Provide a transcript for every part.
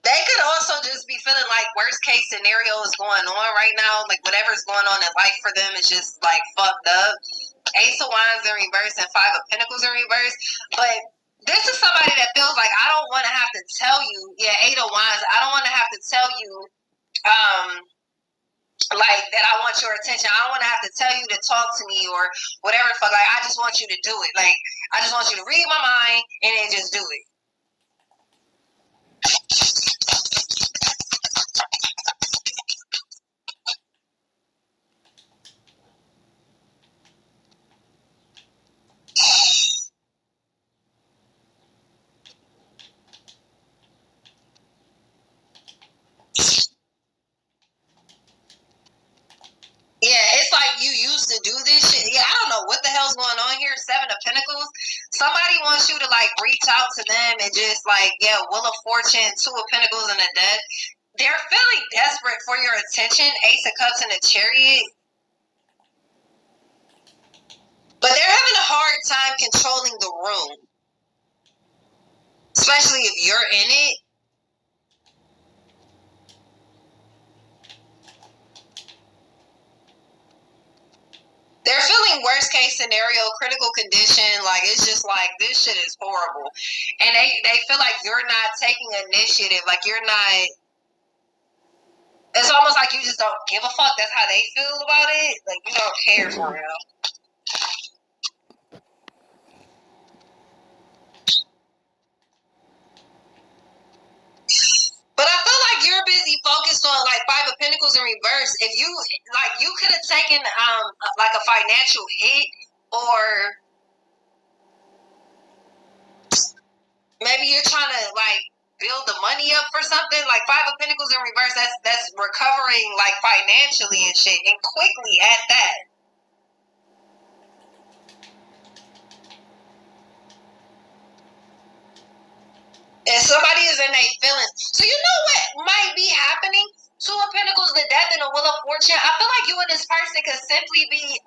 They could also just be feeling like worst case scenario is going on right now. Like whatever's going on in life for them is just like fucked up. Ace of Wands in reverse and Five of Pentacles in reverse. But this is somebody that feels like I don't want to have to tell you, yeah, Eight of Wands, I don't want to have to tell you, like that I want your attention. I don't want to have to tell you to talk to me or whatever the fuck. Like I just want you to do it. Like I just want you to read my mind and then just do it. Yeah, it's like you used to do this shit. Yeah, I don't know what the hell's going on here. Seven of Pentacles. Somebody wants you to like reach out to them and just like, yeah, Wheel of Fortune, Two of Pentacles, and a Death. They're feeling desperate for your attention. Ace of Cups and a Chariot. But they're having a hard time controlling the room. Especially if you're in it. They're feeling worst case scenario, critical condition. Like, it's just like, this shit is horrible. And they feel like you're not taking initiative. Like, you're not. It's almost like you just don't give a fuck. That's how they feel about it. Like, you don't care for real. But I feel like you're busy focused on like Five of Pentacles in reverse. If you like, you could have taken like a financial hit, or maybe you're trying to like build the money up for something. Like Five of Pentacles in reverse, that's recovering like financially and shit, and quickly at that. And somebody is in their feelings. So you know what might be happening? Two of Pentacles, the Death, and the Wheel of Fortune. I feel like you and this person could simply be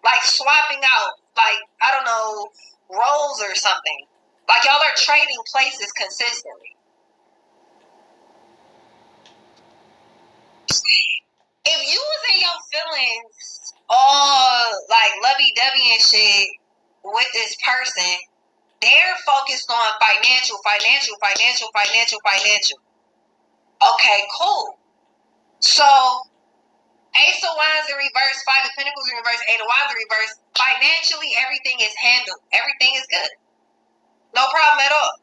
like swapping out, like, I don't know, roles or something. Like y'all are trading places consistently. If you was in your feelings all like lovey-dovey and shit with this person, they're focused on financial. Okay, cool. So, Ace of Wands in reverse, Five of Pentacles in reverse, Eight of Wands in reverse. Financially, everything is handled. Everything is good. No problem at all.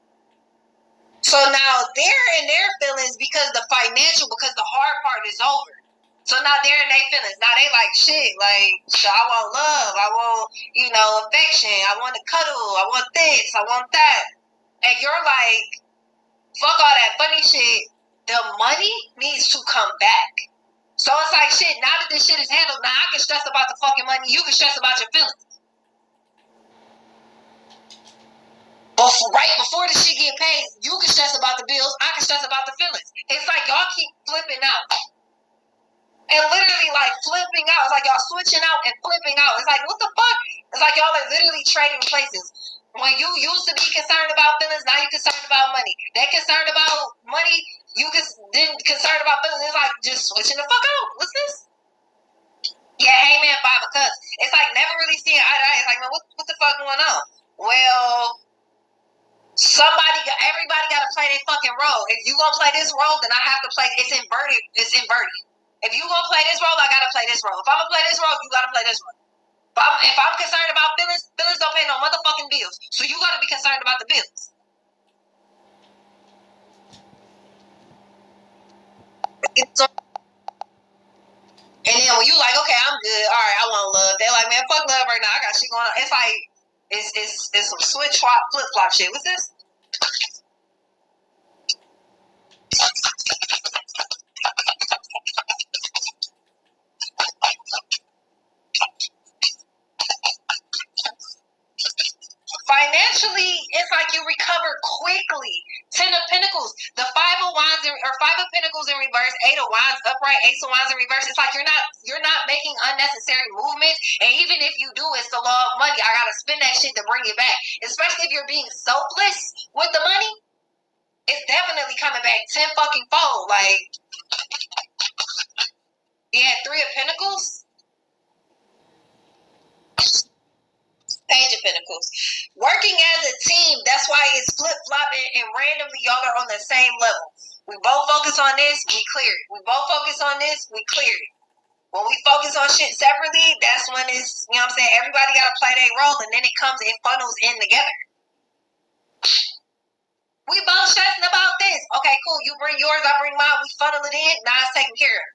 So now they're in their feelings because the hard part is over. So now they're in their feelings. Now they like, shit, like, so I want love. I want, affection. I want to cuddle. I want this. I want that. And you're like, fuck all that funny shit. The money needs to come back. So it's like, shit, now that this shit is handled, now I can stress about the fucking money. You can stress about your feelings. But right before the shit get paid, you can stress about the bills. I can stress about the feelings. It's like y'all keep flipping out. And literally like flipping out. It's like y'all switching out and flipping out. It's like, what the fuck? It's like y'all are literally trading places. When you used to be concerned about feelings, now you're concerned about money. They concerned about money, you didn't concerned about feelings. It's like just switching the fuck out. What's this? Yeah, hey man, Five of Cups. It's like never really seeing eye to eye. It's like, man, what the fuck going on? Well, everybody got to play their fucking role. If you gonna play this role, then I have to play. It's inverted. If you gonna play this role, I gotta play this role. If I'm gonna play this role, you gotta play this role. If I'm concerned about feelings don't pay no motherfucking bills. So you gotta be concerned about the bills. And then when you like, okay, I'm good. All right, I want love. They're like, man, fuck love right now. I got shit going on. It's like, it's some switch flip flop shit. What's this? Financially, it's like you recover quickly. Ten of Pentacles, the Five of Wands or Five of Pentacles in reverse, Eight of Wands upright, Ace of Wands in reverse. It's like you're not making unnecessary movements. And even if you do, it's the law of money. I gotta spend that shit to bring it back. Especially if you're being selfless with the money. it's definitely coming back 10 fucking fold. Like, you had 3 of Pentacles, Page of Pentacles. Working as a team, that's why it's flip-flopping and randomly y'all are on the same level. We both focus on this, we clear it. We both focus on this, we clear it. When we focus on shit separately, that's when it's, you know what I'm saying, everybody got to play their role, and then it funnels in together. We both stressing about this. Okay, cool. You bring yours, I bring mine. We funnel it in. Now it's taken care of.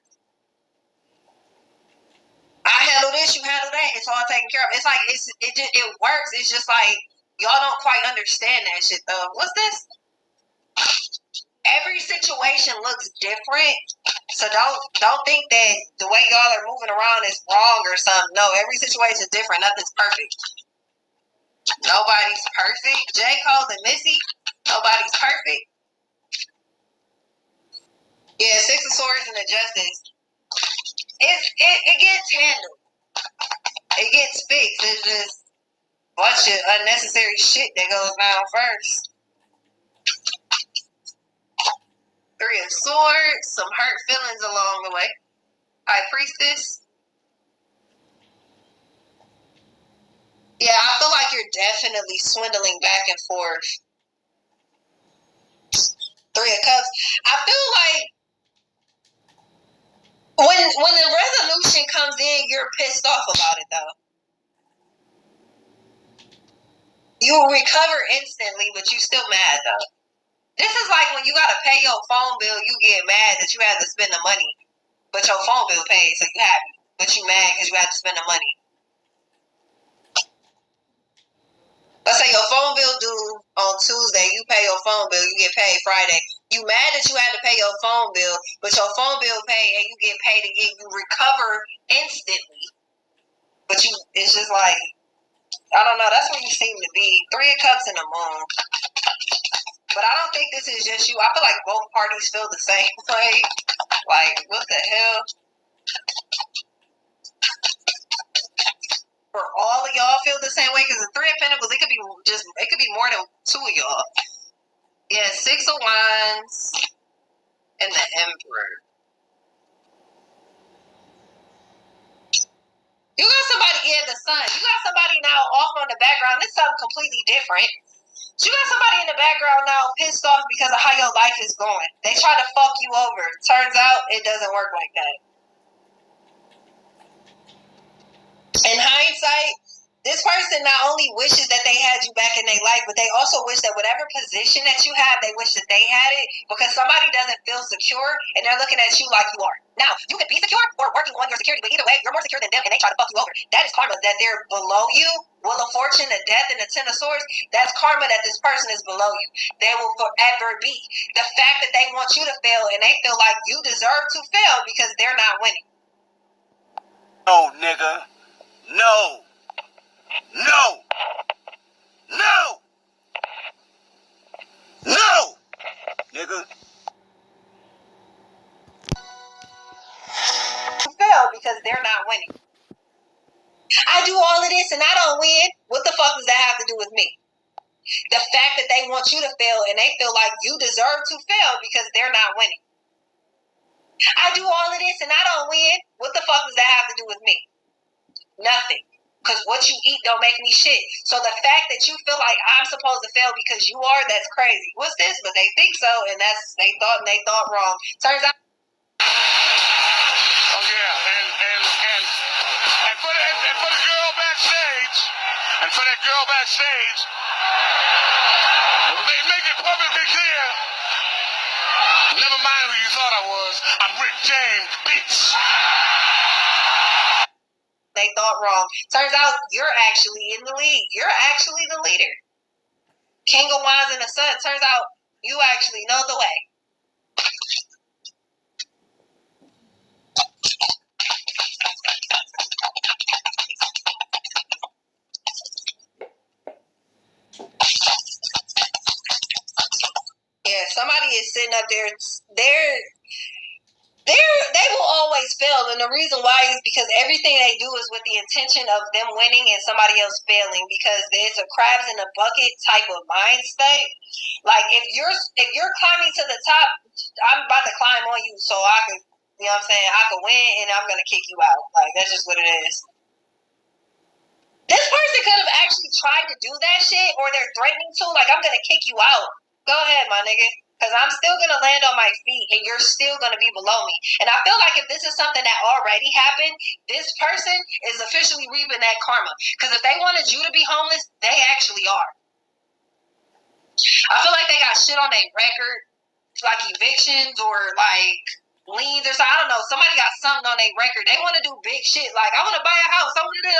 I handle this, you handle that. It's all taken care of. It's like it works. It's just like y'all don't quite understand that shit though. What's this? Every situation looks different. So don't think that the way y'all are moving around is wrong or something. No, every situation is different. Nothing's perfect. Nobody's perfect. J. Cole and Missy, nobody's perfect. Yeah, 6 of Swords and the Justice. It gets handled. It gets fixed. It's just a bunch of unnecessary shit that goes down first. 3 of Swords, some hurt feelings along the way. High Priestess. Yeah, I feel like you're definitely swindling back and forth. 3 of Cups. I feel like when the resolution comes in, you're pissed off about it though. You will recover instantly, but you still mad though. This is like when you gotta pay your phone bill, you get mad that you had to spend the money, but your phone bill paid, so you happy, but you mad because you had to spend the money. Let's say your phone bill due on Tuesday, you pay your phone bill, you get paid Friday. You mad that you had to pay your phone bill, but your phone bill paid and you get paid again. You recover instantly, but it's just like, I don't know. That's where you seem to be. 3 of Cups and the Moon. But I don't think this is just you. I feel like both parties feel the same way. Like, what the hell? For all of y'all feel the same way? Because the 3 of Pentacles, it could be more than 2 of y'all. Yeah, 6 of Wands and the Emperor. You got somebody, the Sun. You got somebody now off on the background. This is something completely different. You got somebody in the background now pissed off because of how your life is going. They try to fuck you over. Turns out it doesn't work like that. In hindsight, this person not only wishes that they had you back in their life, but they also wish that whatever position that you have, they wish that they had it, because somebody doesn't feel secure and they're looking at you like you are. Now, you could be secure or working on your security, but either way, you're more secure than them and they try to fuck you over. That is karma, that they're below you. Wheel of Fortune, the Death, and the 10 of Swords, that's karma that this person is below you. They will forever be. The fact that they want you to fail and they feel like you deserve to fail because they're not winning. No, nigga. No. No. No. No. Nigga. Fail because they're not winning. I do all of this and I don't win. What the fuck does that have to do with me? The fact that they want you to fail and they feel like you deserve to fail because they're not winning. I do all of this and I don't win. What the fuck does that have to do with me? Nothing. Because what you eat don't make me shit. So the fact that you feel like I'm supposed to fail because you are, that's crazy. What's this? But they think so, and they thought wrong. Turns out. Oh yeah, and for the girl backstage, they make it perfectly clear. Never mind who you thought I was. I'm Rick James, bitch. They thought wrong. Turns out you're actually in the lead. You're actually the leader. King of Wands and the Sun. Turns out you actually know the way. Yeah, somebody is sitting up there. They will always fail, and the reason why is because everything they do is with the intention of them winning and somebody else failing, because there's a crabs in a bucket type of mind state. Like if you're climbing to the top, I'm about to climb on you so I can, you know what I'm saying? I can win and I'm gonna kick you out. Like that's just what it is. This person could have actually tried to do that shit, or they're threatening to. Like I'm gonna kick you out. Go ahead, my nigga. Because I'm still going to land on my feet and you're still going to be below me. And I feel like if this is something that already happened, this person is officially reaping that karma. Because if they wanted you to be homeless, they actually are. I feel like they got shit on their record, like evictions or like liens or something. I don't know. Somebody got something on their record. They want to do big shit. Like, I want to buy a house. I want to do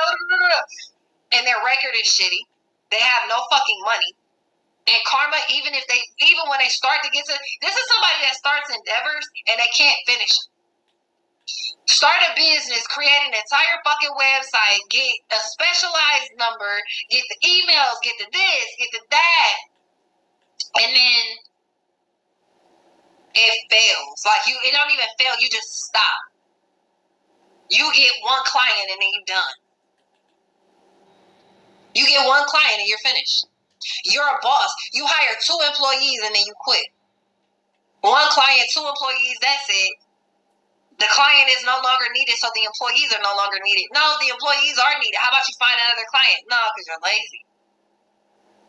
that. And their record is shitty. They have no fucking money. And karma, even when they start to get to, this is somebody that starts endeavors and they can't finish. Start a business, create an entire fucking website, get a specialized number, get the emails, get the this, get the that, and then it fails. Like it don't even fail. You just stop. You get one client and then you're done. You get one client and you're finished. You're a boss. You hire 2 employees and then you quit. 1 client, 2 employees, that's it. The client is no longer needed, so the employees are no longer needed. No, the employees are needed. How about you find another client? No, because you're lazy.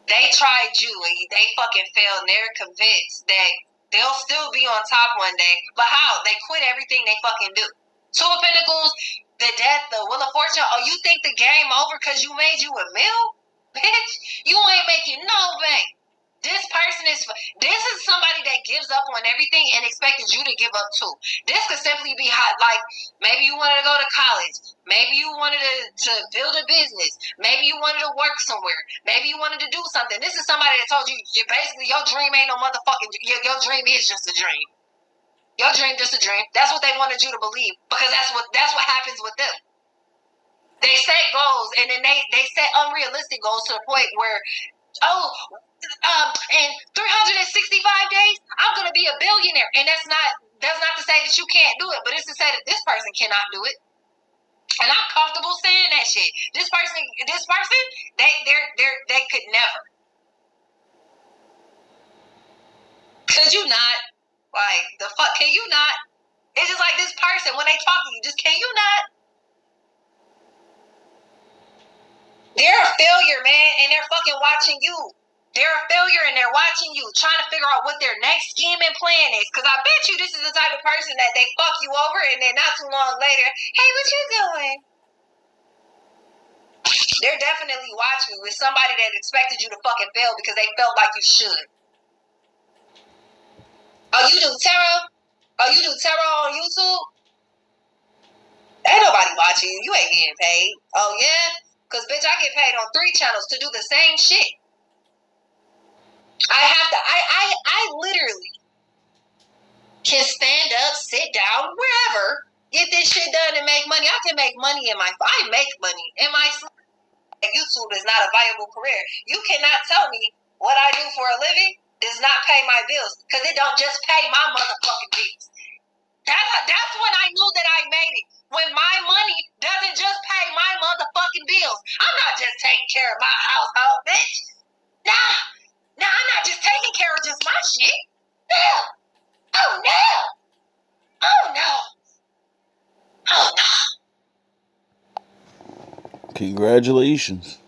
They tried you and they fucking failed and they're convinced that they'll still be on top one day. But how? They quit everything they fucking do. 2 of Pentacles, the death, the Wheel of Fortune. Oh, you think the game over because you made you a meal? Bitch, you ain't making no bank. This is somebody that gives up on everything and expected you to give up too. This could simply be hot. Like maybe you wanted to go to college. Maybe you wanted to build a business. Maybe you wanted to work somewhere. Maybe you wanted to do something. This is somebody that told you basically your dream ain't no motherfucking, your dream is just a dream. Your dream just a dream. That's what they wanted you to believe because that's what happens with them. They set goals and then they set unrealistic goals to the point where, in 365 days, I'm gonna be a billionaire. And that's not to say that you can't do it, but it's to say that this person cannot do it. And I'm comfortable saying that shit. This person, they could never. Could you not? Like the fuck? Can you not? It's just like this person when they talk to you. Just can you not? They're a failure, man, and they're fucking watching you. They're a failure and they're watching you, trying to figure out what their next scheme and plan is. Because I bet you this is the type of person that they fuck you over and then not too long later, hey, what you doing? They're definitely watching you. It's somebody that expected you to fucking fail because they felt like you should. Oh, you do tarot? Oh, you do tarot on YouTube? Ain't nobody watching you. You ain't getting paid. Oh, yeah? Because, bitch, I get paid on 3 channels to do the same shit. I literally can stand up, sit down, wherever, get this shit done and make money. I can make money I make money in my sleep. YouTube is not a viable career. You cannot tell me what I do for a living does not pay my bills because it don't just pay my motherfucking bills. That's when I knew that I made it. When my money doesn't just pay my motherfucking bills. I'm not just taking care of my household, bitch. Nah, I'm not just taking care of just my shit. No. Oh, no. Oh, no. Oh, no. Congratulations.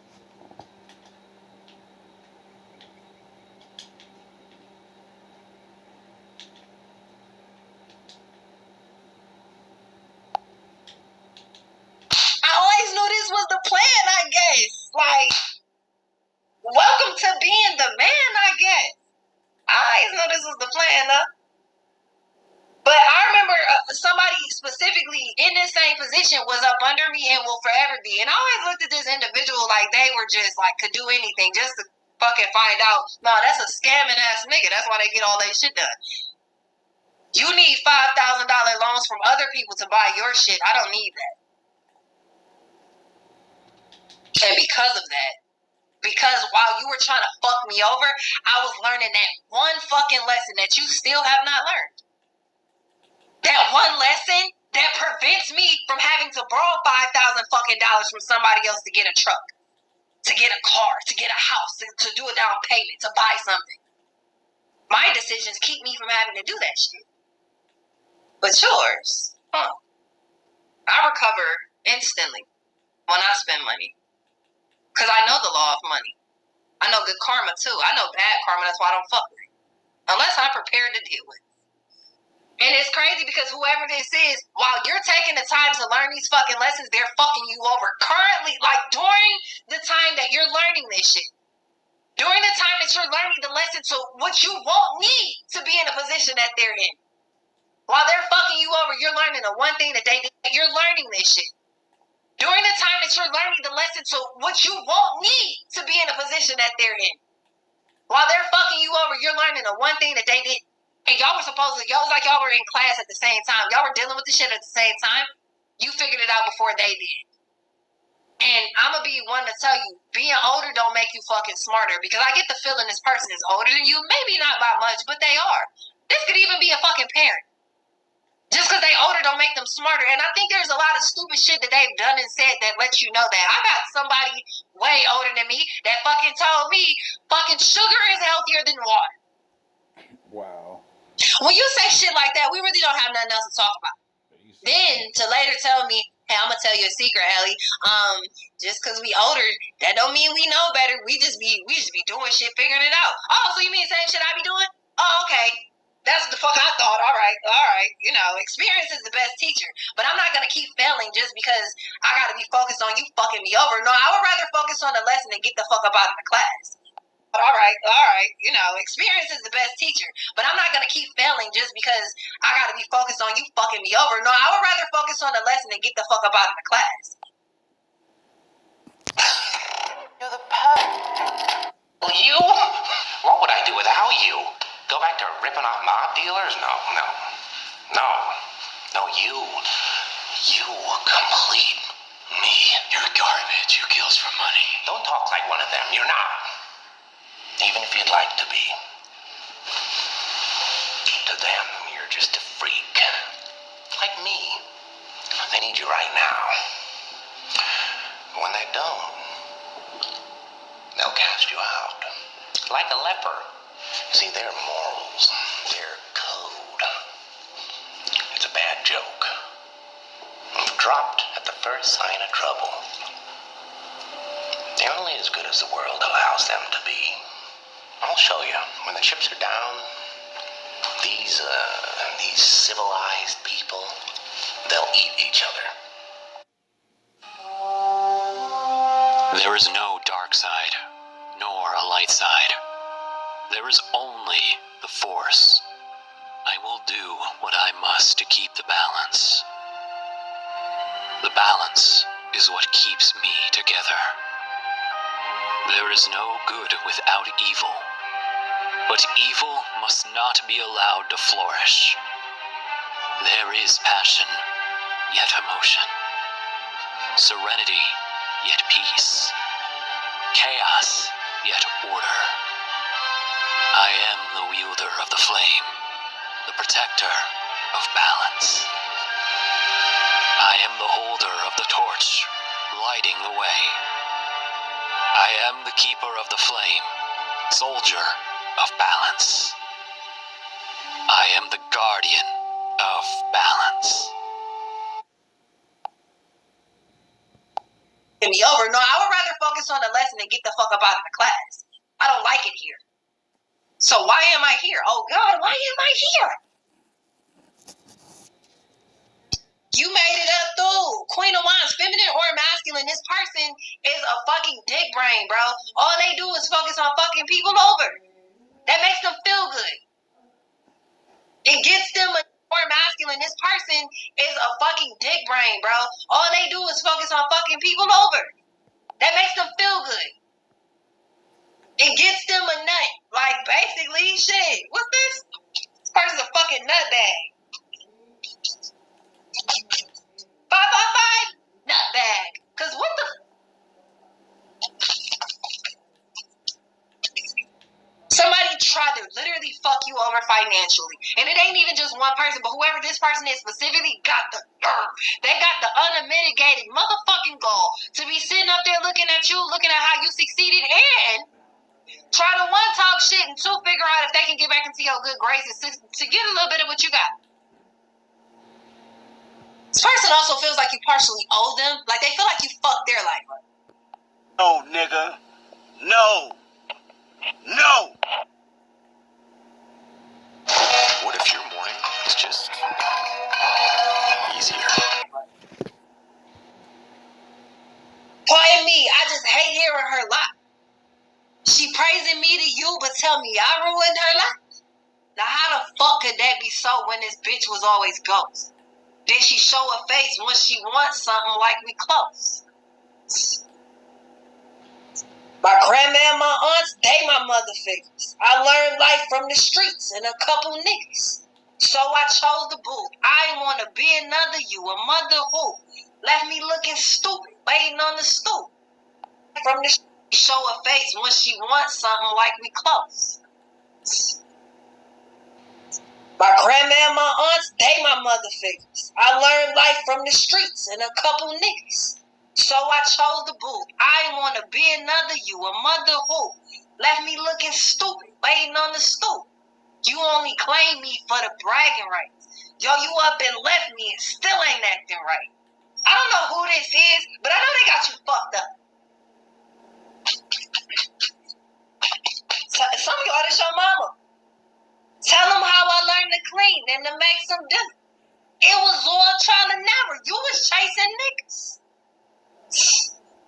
I always knew this was the plan, I guess. Like, welcome to being the man, I guess. I always knew this was the plan, though. But I remember somebody specifically in this same position was up under me and will forever be. And I always looked at this individual like they were just like could do anything just to fucking find out. No, that's a scamming ass nigga. That's why they get all that shit done. You need $5,000 loans from other people to buy your shit. I don't need that. And because of that, because while you were trying to fuck me over, I was learning that one fucking lesson that you still have not learned. That one lesson that prevents me from having to borrow $5,000 fucking dollars from somebody else to get a truck, to get a car, to get a house, to do a down payment, to buy something. My decisions keep me from having to do that shit. But yours, I recover instantly when I spend money. Because I know the law of money. I know good karma too. I know bad karma, that's why I don't fuck with it. Unless I'm prepared to deal with it. And it's crazy because whoever this is, while you're taking the time to learn these fucking lessons, they're fucking you over. Currently, like during the time that you're learning this shit. During the time that you're learning the lesson to what you won't need to be in a position that they're in. While they're fucking you over, you're learning the one thing that they did. You're learning this shit. During the time that you're learning the lesson to what you won't need to be in a position that they're in. While they're fucking you over, you're learning the one thing that they did. And y'all were supposed to, y'all was like y'all were in class at the same time. Y'all were dealing with the shit at the same time. You figured it out before they did. And I'm going to be one to tell you, being older don't make you fucking smarter. Because I get the feeling this person is older than you. Maybe not by much, but they are. This could even be a fucking parent. Just because they older don't make them smarter. And I think there's a lot of stupid shit that they've done and said that lets you know that. I got somebody way older than me that fucking told me fucking sugar is healthier than water. Wow. When you say shit like that, we really don't have nothing else to talk about. Then to later tell me, hey, I'm gonna tell you a secret, Ellie. Just because we older, that don't mean we know better. We just be doing shit, figuring it out. Oh, so you mean the same shit I be doing? Oh, okay. That's what the fuck I thought. All right. You know, experience is the best teacher. But I'm not gonna keep failing just because I gotta be focused on you fucking me over. No, I would rather focus on the lesson and get the fuck up out of the class. All right. You know, experience is the best teacher. But I'm not going to keep failing just because I got to be focused on you fucking me over. No, I would rather focus on the lesson and get the fuck up out of the class. You're the perfect. You? What would I do without you? Go back to ripping off mob dealers? No. You complete me. You're garbage. You kills for money. Don't talk like one of them. You're not. Even if you'd like to be. To them, you're just a freak. Like me. They need you right now. When they don't, they'll cast you out. Like a leper. See, their morals, their code. It's a bad joke. Dropped at the first sign of trouble. They're only as good as the world allows them to be. I'll show you. When the chips are down, these civilized people, they'll eat each other. There is no dark side, nor a light side. There is only the Force. I will do what I must to keep the balance. The balance is what keeps me together. There is no good without evil, but evil must not be allowed to flourish. There is passion, yet emotion. Serenity, yet peace. Chaos, yet order. I am the wielder of the flame, the protector of balance. I am the holder of the torch, lighting the way. I am the keeper of the flame, soldier of balance. I am the guardian of balance. Get me over. No, I would rather focus on the lesson and get the fuck up out of the class. I don't like it here. So why am I here? Oh God, why am I here? You made it up through. Queen of Wands, feminine or masculine, this person is a fucking dick brain, bro. All they do is focus on fucking people over. That makes them feel good. It gets them more masculine. This person is a fucking dick brain, bro. All they do is focus on fucking people over. That makes them feel good. It gets them a nut. Like, basically, shit. What's this? This person's a fucking nutbag. 555? Nutbag. Because what the... Somebody tried to literally fuck you over financially. And it ain't even just one person, but whoever this person is specifically got the nerve. They got the unmitigated motherfucking goal to be sitting up there looking at you, looking at how you succeeded, and Try to one, talk shit, and two, figure out if they can get back into your good graces to get a little bit of what you got. This person also feels like you partially owe them. Like they feel like you fucked their life up. No, nigga. No. No. What if your morning is just easier? Quiet me, I just hate hearing her lie. She praising me to you, but tell me I ruined her life. Now how the fuck could that be so when this bitch was always ghost? Then she show her face when she wants something like we close. My grandma and my aunts, they my mother figures. I learned life from the streets and a couple niggas. So I chose the boo. I ain't wanna be another you, a mother who left me looking stupid, waiting on the stoop. From the show her face when she wants something like we close. My grandma and my aunts, they my mother figures. I learned life from the streets and a couple niggas. So I chose the boo. I ain't wanna be another you, a mother who left me looking stupid, waiting on the stoop. You only claim me for the bragging rights. Yo, you up and left me and still ain't acting right. I don't know who this is, but I know they got you fucked up. Some of y'all, this your mama. Tell them how I learned to clean and to make some dinner. It was all trial and error. You was chasing niggas.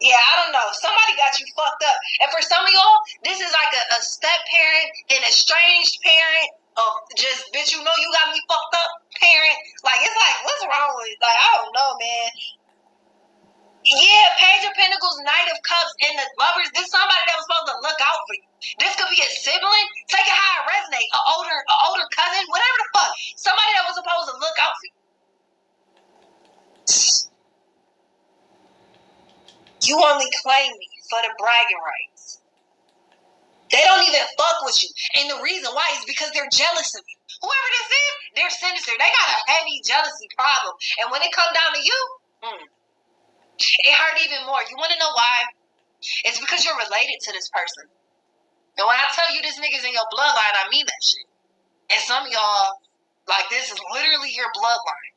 Yeah, I don't know. Somebody got you fucked up. And for some of y'all, this is like a step parent, an estranged parent, of just, bitch, you know you got me fucked up parent. Like, it's like, what's wrong with it? Like, I don't know, man. Yeah, Page of Pentacles, Knight of Cups, and the Lovers. This is somebody that was supposed to look out for you. This could be a sibling. Take it how it resonate. An older cousin, whatever the fuck. Somebody that was supposed to look out for you. You only claim me for the bragging rights. They don't even fuck with you. And the reason why is because they're jealous of you. Whoever this is, they're sinister. They got a heavy jealousy problem. And when it comes down to you, it hurt even more. You want to know why? It's because you're related to this person. And when I tell you this nigga's in your bloodline, I mean that shit. And some of y'all, like, this is literally your bloodline.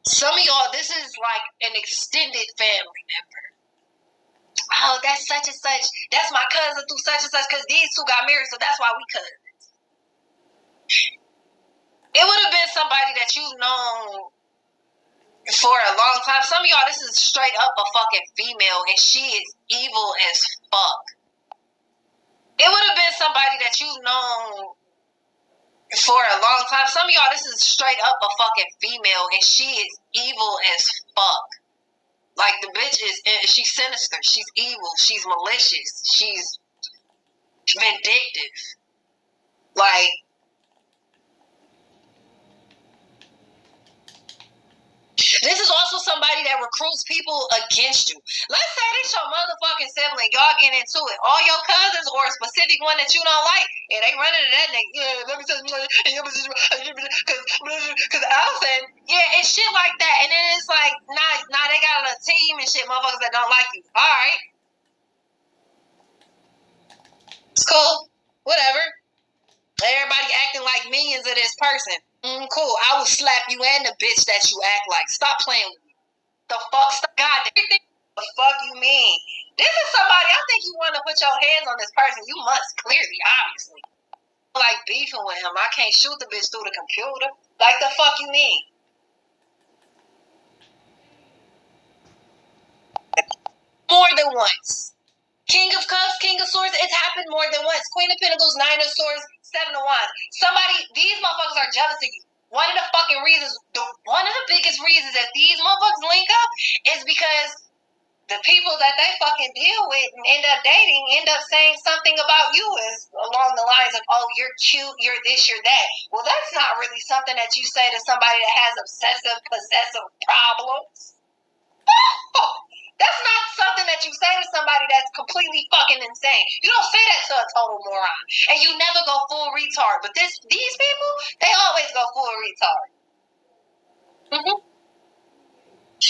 Some of y'all, this is like an extended family member. Oh, that's such and such. That's my cousin through such and such because these two got married, so that's why we cousins. It would have been somebody that you've known for a long time. Some of y'all, this is straight up a fucking female, and she is evil as fuck. It would have been somebody that you've known for a long time. Some of y'all, this is straight up a fucking female, and she is evil as fuck. Like, the bitch is, she's sinister, she's evil, she's malicious, she's vindictive. Like, this is also somebody that recruits people against you. Let's say this your motherfucking sibling, y'all get into it. All your cousins or a specific one that you don't like, and they running to that nigga. Yeah, let me tell you, because Allison, yeah, it's shit like that. And then it's like, nah, they got a team and shit, motherfuckers that don't like you. All right. It's cool. Whatever. Everybody acting like minions of this person. Cool. I will slap you and the bitch that you act like. Stop playing with me. The fuck? God, everything. The fuck you mean? This is somebody, I think you want to put your hands on this person. You must, clearly, obviously. Like beefing with him. I can't shoot the bitch through the computer. Like, the fuck you mean? More than once. King of Cups, King of Swords, it's happened more than once. Queen of Pentacles, Nine of Swords, Seven of Wands. These motherfuckers are jealous of you. One of the fucking reasons, one of the biggest reasons that these motherfuckers link up is because the people that they fucking deal with and end up dating end up saying something about you is along the lines of, oh, you're cute, you're this, you're that. Well, that's not really something that you say to somebody that has obsessive, possessive problems. That's not something that you say to somebody that's completely fucking insane. You don't say that to a total moron. And you never go full retard. But these people, they always go full retard.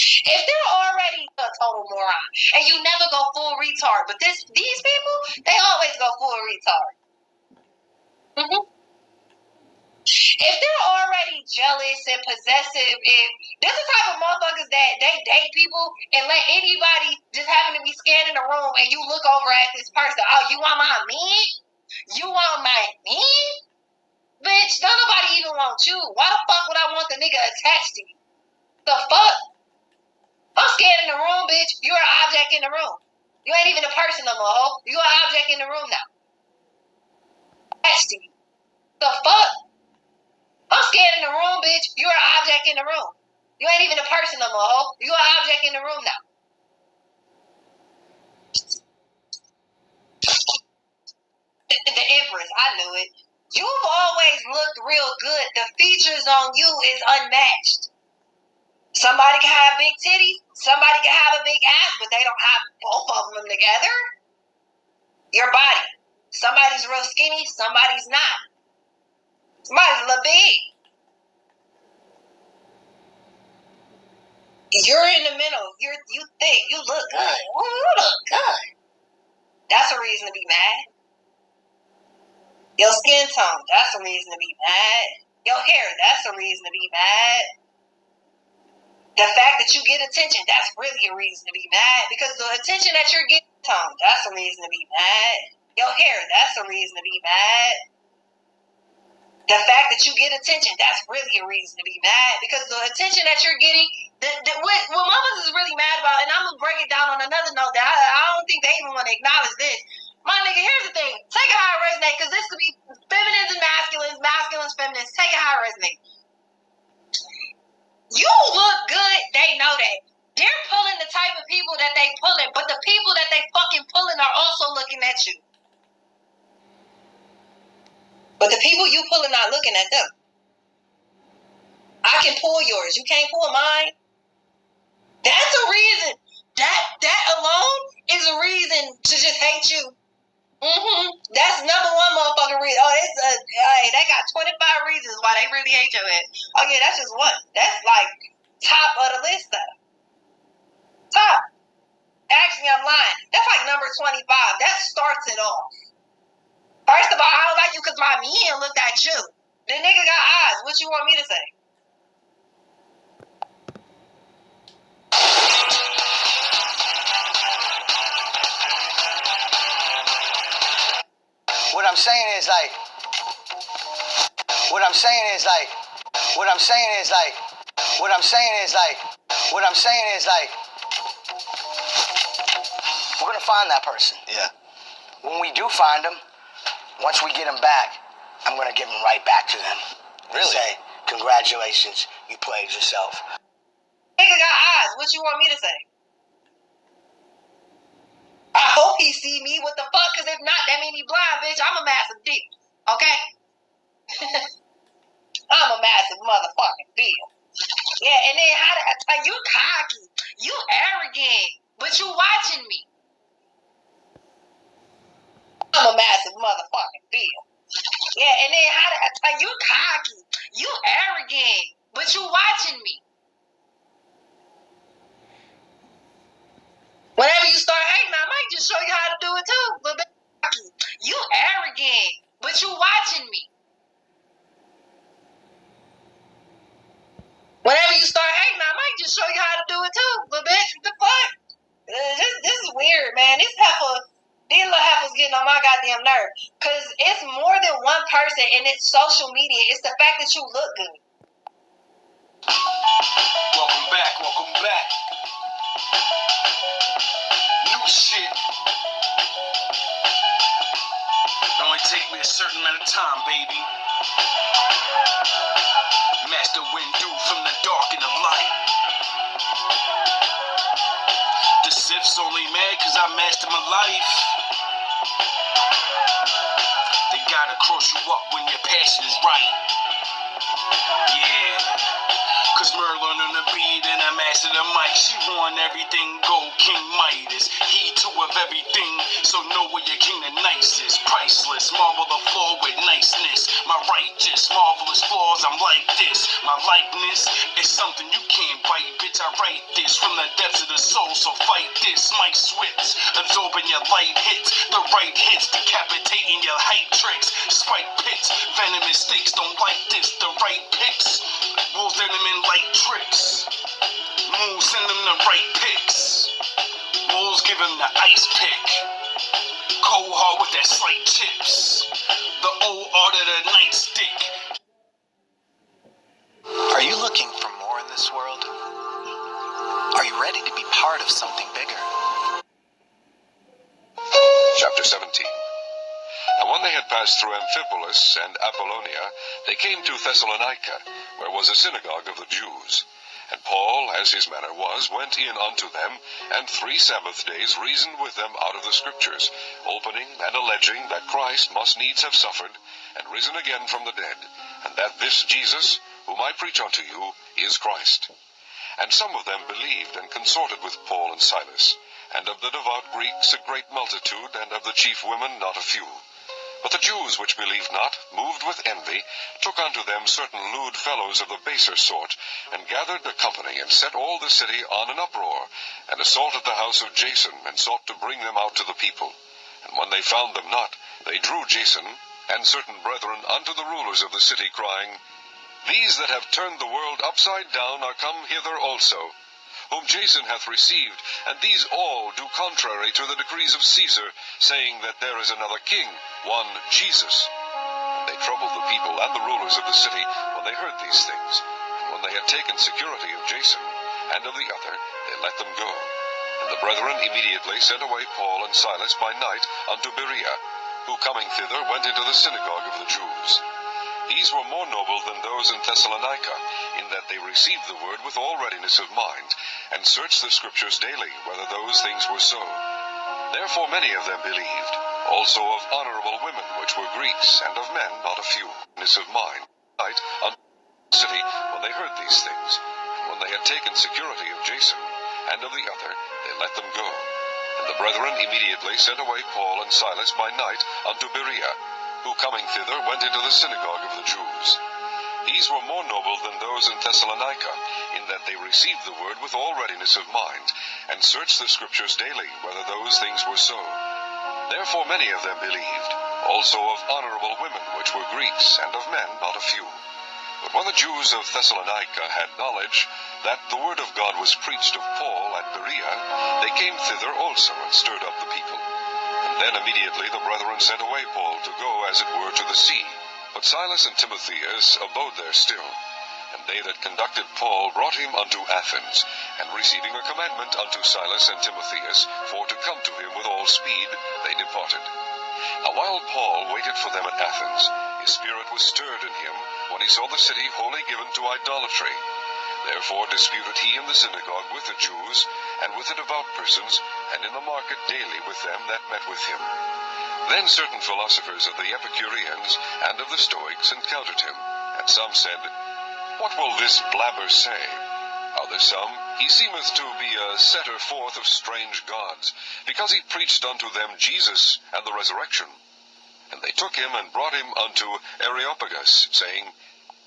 If they're already a total moron and you never go full retard, but these people, they always go full retard. Mm-hmm. If they're already jealous and possessive, if this is the type of motherfuckers that they date people and let anybody just happen to be scanning the room and you look over at this person, oh, you want my man? You want my man? Bitch, don't nobody even want you. Why the fuck would I want the nigga attached to you? The fuck? I'm scared in the room, bitch. You're an object in the room. You ain't even a person no more, ho. You're an object in the room now. Attached to you. The fuck? I'm scared in the room, bitch. You're an object in the room. You ain't even a person no more, ho. You're an object in the room now. The Empress, I knew it. You've always looked real good. The features on you is unmatched. Somebody can have big titties, somebody can have a big ass, but they don't have both of them together. Your body. Somebody's real skinny, somebody's not. Somebody's a little big. You're in the middle. You think you look good. Ooh, you look good. That's a reason to be mad. Your skin tone, that's a reason to be mad. Your hair, that's a reason to be mad. The fact that you get attention, that's really a reason to be mad. Because the attention that you're getting, Tom, that's a reason to be mad. Your hair, that's a reason to be mad. The fact that you get attention, that's really a reason to be mad. Because the attention that you're getting, what mamas is really mad about, and I'm going to break it down on another note that I don't think they even want to acknowledge this. My nigga, here's the thing. Take it how it resonates, because this could be feminines and masculines, masculines, feminines. Take it how it resonates. You look good, they know that. They're pulling the type of people that they pulling, but the people that they fucking pulling are also looking at you. But the people you pulling not looking at them. I can pull yours, you can't pull mine. That's a reason. That alone is a reason to just hate you. That's number one motherfucking reason. Oh, hey, they got 25 reasons why they really hate your ass. Oh yeah, that's just one. That's like top of the list though. Top. Actually, I'm lying. That's like number 25. That starts it off. First of all, I don't like you because my men looked at you. The nigga got eyes. What you want me to say? What I'm saying is like, we're gonna find that person. Yeah. When we do find them, once we get them back, I'm gonna give them right back to them. Really? Say, congratulations, you played yourself. Nigga got eyes. What you want me to say? I hope he see me. What the fuck? Because if not, that mean he blind, bitch. I'm a massive dick. Okay? I'm a massive motherfucking deal. Yeah, and then you cocky. You arrogant. But you watching me. I'm a massive motherfucking deal. Yeah, and then you cocky. You arrogant. But you watching me. Whenever you start hating, I might just show you how to do it too. But you arrogant, but you watching me. Whenever you start hating, I might just show you how to do it too. But bitch, what the fuck? This is weird, man. These little heifers getting on my goddamn nerve. Cause it's more than one person and it's social media. It's the fact that you look good. Welcome back. New shit. It only take me a certain amount of time, baby. Master wind through from the dark and the light. The Sith's only mad cause I mastered my life. They gotta cross you up when your passion is right. Yeah. Cause Merlin on the beat and Grandmaster the mic, she won everything, gold King Midas. He too of everything, so know where your king the nicest. Priceless, marble the floor with niceness. My righteous, marvelous flaws, I'm like this. My likeness is something you can't bite, bitch. I write this from the depths of the soul, so fight this. Mike Switz, absorbing your light hits. The right hits, decapitating your hype tricks. Spike pits, venomous sticks, don't like this. The right picks, wolves in them in light tricks. Moon send them the right picks. Wolves give him the ice pick. Cold hard with that slight chips. The old art of the nightstick. Are you looking for more in this world? Are you ready to be part of something bigger? Chapter 17. And when they had passed through Amphipolis and Apollonia, they came to Thessalonica, where was a synagogue of the Jews. And Paul, as his manner was, went in unto them, and 3 Sabbath days reasoned with them out of the Scriptures, opening and alleging that Christ must needs have suffered, and risen again from the dead, and that this Jesus, whom I preach unto you, is Christ. And some of them believed and consorted with Paul and Silas, and of the devout Greeks a great multitude, and of the chief women not a few. But the Jews which believed not, moved with envy, took unto them certain lewd fellows of the baser sort, and gathered a company, and set all the city on an uproar, and assaulted the house of Jason, and sought to bring them out to the people. And when they found them not, they drew Jason and certain brethren unto the rulers of the city, crying, These that have turned the world upside down are come hither also, whom Jason hath received, and these all do contrary to the decrees of Caesar, saying that there is another king, one Jesus. And they troubled the people and the rulers of the city when they heard these things. And when they had taken security of Jason and of the other, they let them go. And the brethren immediately sent away Paul and Silas by night unto Berea, who coming thither went into the synagogue of the Jews. These were more noble than those in Thessalonica, in that they received the word with all readiness of mind, and searched the Scriptures daily, whether those things were so. Therefore many of them believed, also of honorable women which were Greeks, and of men not a few. Readiness of mind, night unto the city, when they heard these things. And when they had taken security of Jason and of the other, they let them go. And the brethren immediately sent away Paul and Silas by night unto Berea, who coming thither went into the synagogue of the Jews. These were more noble than those in Thessalonica, in that they received the word with all readiness of mind, and searched the Scriptures daily, whether those things were so. Therefore many of them believed, also of honorable women which were Greeks, and of men not a few. But when the Jews of Thessalonica had knowledge that the word of God was preached of Paul at Berea, they came thither also, and stirred up the people. And then immediately the brethren sent away Paul to go as it were to the sea. But Silas and Timotheus abode there still. And they that conducted Paul brought him unto Athens, and receiving a commandment unto Silas and Timotheus for to come to him with all speed, they departed. Now while Paul waited for them at Athens, his spirit was stirred in him when he saw the city wholly given to idolatry. Therefore disputed he in the synagogue with the Jews, and with the devout persons, and in the market daily with them that met with him. Then certain philosophers of the Epicureans and of the Stoics encountered him, and some said, What will this blabber say? Others some, He seemeth to be a setter forth of strange gods, because he preached unto them Jesus and the resurrection. And they took him and brought him unto Areopagus, saying,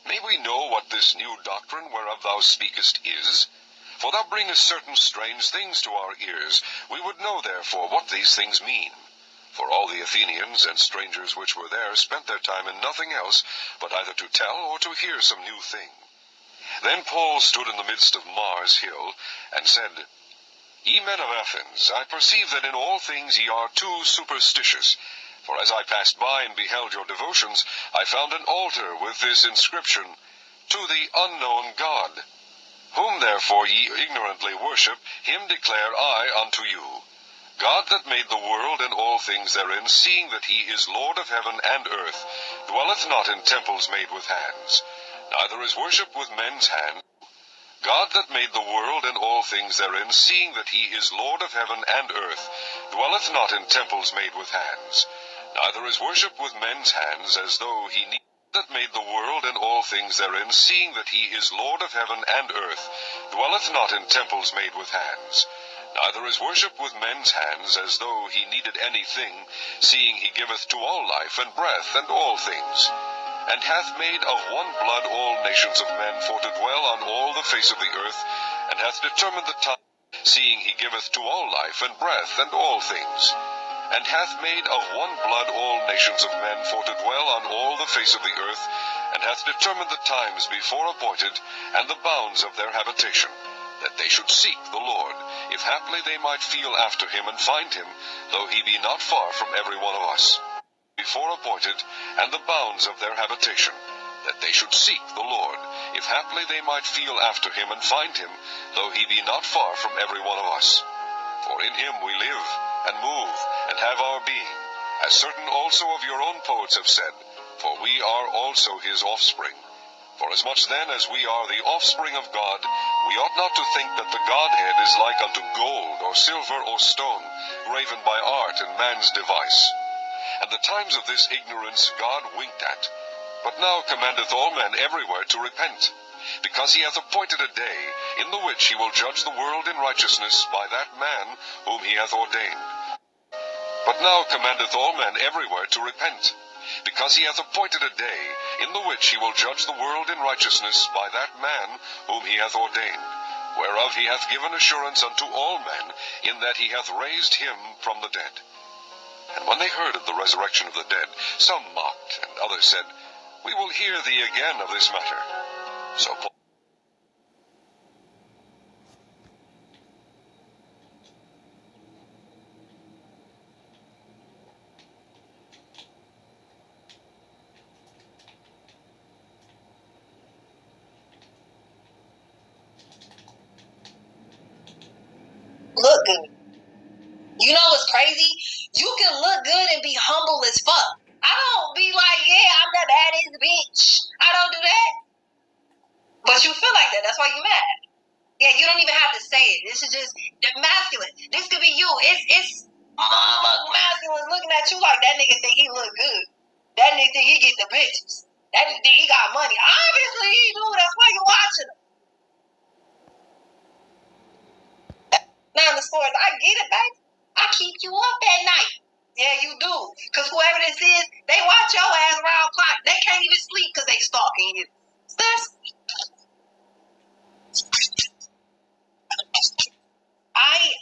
May we know what this new doctrine whereof thou speakest is? For thou bringest certain strange things to our ears. We would know therefore what these things mean. For all the Athenians and strangers which were there spent their time in nothing else, but either to tell or to hear some new thing. Then Paul stood in the midst of Mars Hill, and said, Ye men of Athens, I perceive that in all things ye are too superstitious. For as I passed by and beheld your devotions, I found an altar with this inscription, To the unknown God. Whom therefore ye ignorantly worship, him declare I unto you. God that made the world and all things therein, seeing that he is Lord of heaven and earth, dwelleth not in temples made with hands, neither is worship with men's hands. God that made the world and all things therein, seeing that he is Lord of heaven and earth, dwelleth not in temples made with hands, neither is worship with men's hands, as though he need that made the world and all things therein, seeing that he is Lord of heaven and earth, dwelleth not in temples made with hands, neither is worship with men's hands, as though he needed anything, seeing he giveth to all life and breath and all things, and hath made of one blood all nations of men for to dwell on all the face of the earth, and hath determined the time, seeing he giveth to all life and breath and all things, and hath made of one blood all nations of men for to dwell on all the face of the earth, and hath determined the times before appointed, and the bounds of their habitation, that they should seek the Lord, if haply they might feel after him and find him, though he be not far from every one of us. Before appointed, and the bounds of their habitation, that they should seek the Lord, if haply they might feel after him and find him, though he be not far from every one of us. For in him we live, and move, and have our being, as certain also of your own poets have said, for we are also his offspring. Forasmuch then as we are the offspring of God, we ought not to think that the Godhead is like unto gold, or silver, or stone, graven by art and man's device. And the times of this ignorance God winked at, but now commandeth all men everywhere to repent, because he hath appointed a day, in the which he will judge the world in righteousness by that man whom he hath ordained. But now commandeth all men everywhere to repent, because he hath appointed a day, in the which he will judge the world in righteousness by that man whom he hath ordained, whereof he hath given assurance unto all men, in that he hath raised him from the dead. And when they heard of the resurrection of the dead, some mocked, and others said, We will hear thee again of this matter. So Paul Look good. You know what's crazy? You can look good and be humble as fuck. I don't be like, yeah, I'm the baddest bitch. I don't do that. But you feel like that. That's why you mad. Yeah, you don't even have to say it. This is just masculine. This could be you. It's masculine looking at you like that nigga think he look good. That nigga think he get the bitches. That nigga think he got money. Obviously he do. That's why you watching him. Now in the stores, I get it, baby. I keep you up at night. Yeah, you do. Because whoever this is, they watch your ass around the clock. They can't even sleep because they stalking you.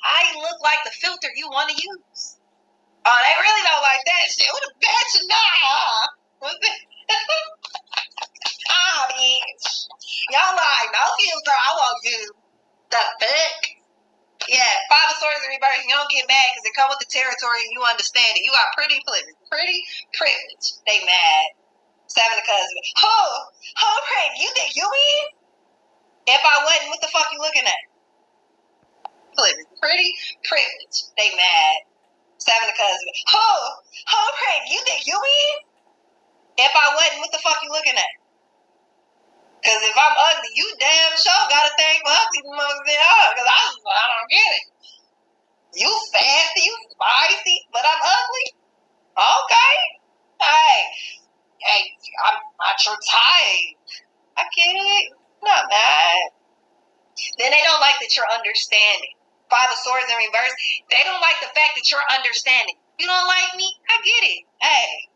I look like the filter you want to use. Oh, they really don't like that shit. What a bitch nah. Bitch. Y'all like, no filter, I won't do. The fuck? Yeah, Father Swords in Reverse, you don't get mad because it come with the territory and you understand it. You got pretty privilege. They mad. Seven of Cousins. Pretty. You think you in? If I wasn't, what the fuck you looking at? Pretty privilege. They mad. Seven of Cousins. Pretty. You think you in? If I wasn't, what the fuck you looking at? Because if I'm ugly, you damn sure got to thank for ugly motherfuckers. Because I don't get it. You fancy, you spicy, but I'm ugly? Okay. Hey, I'm not your type. I get it. Not mad. Then they don't like that you're understanding. Five of Swords in reverse. They don't like the fact that you're understanding. You don't like me? I get it. Hey.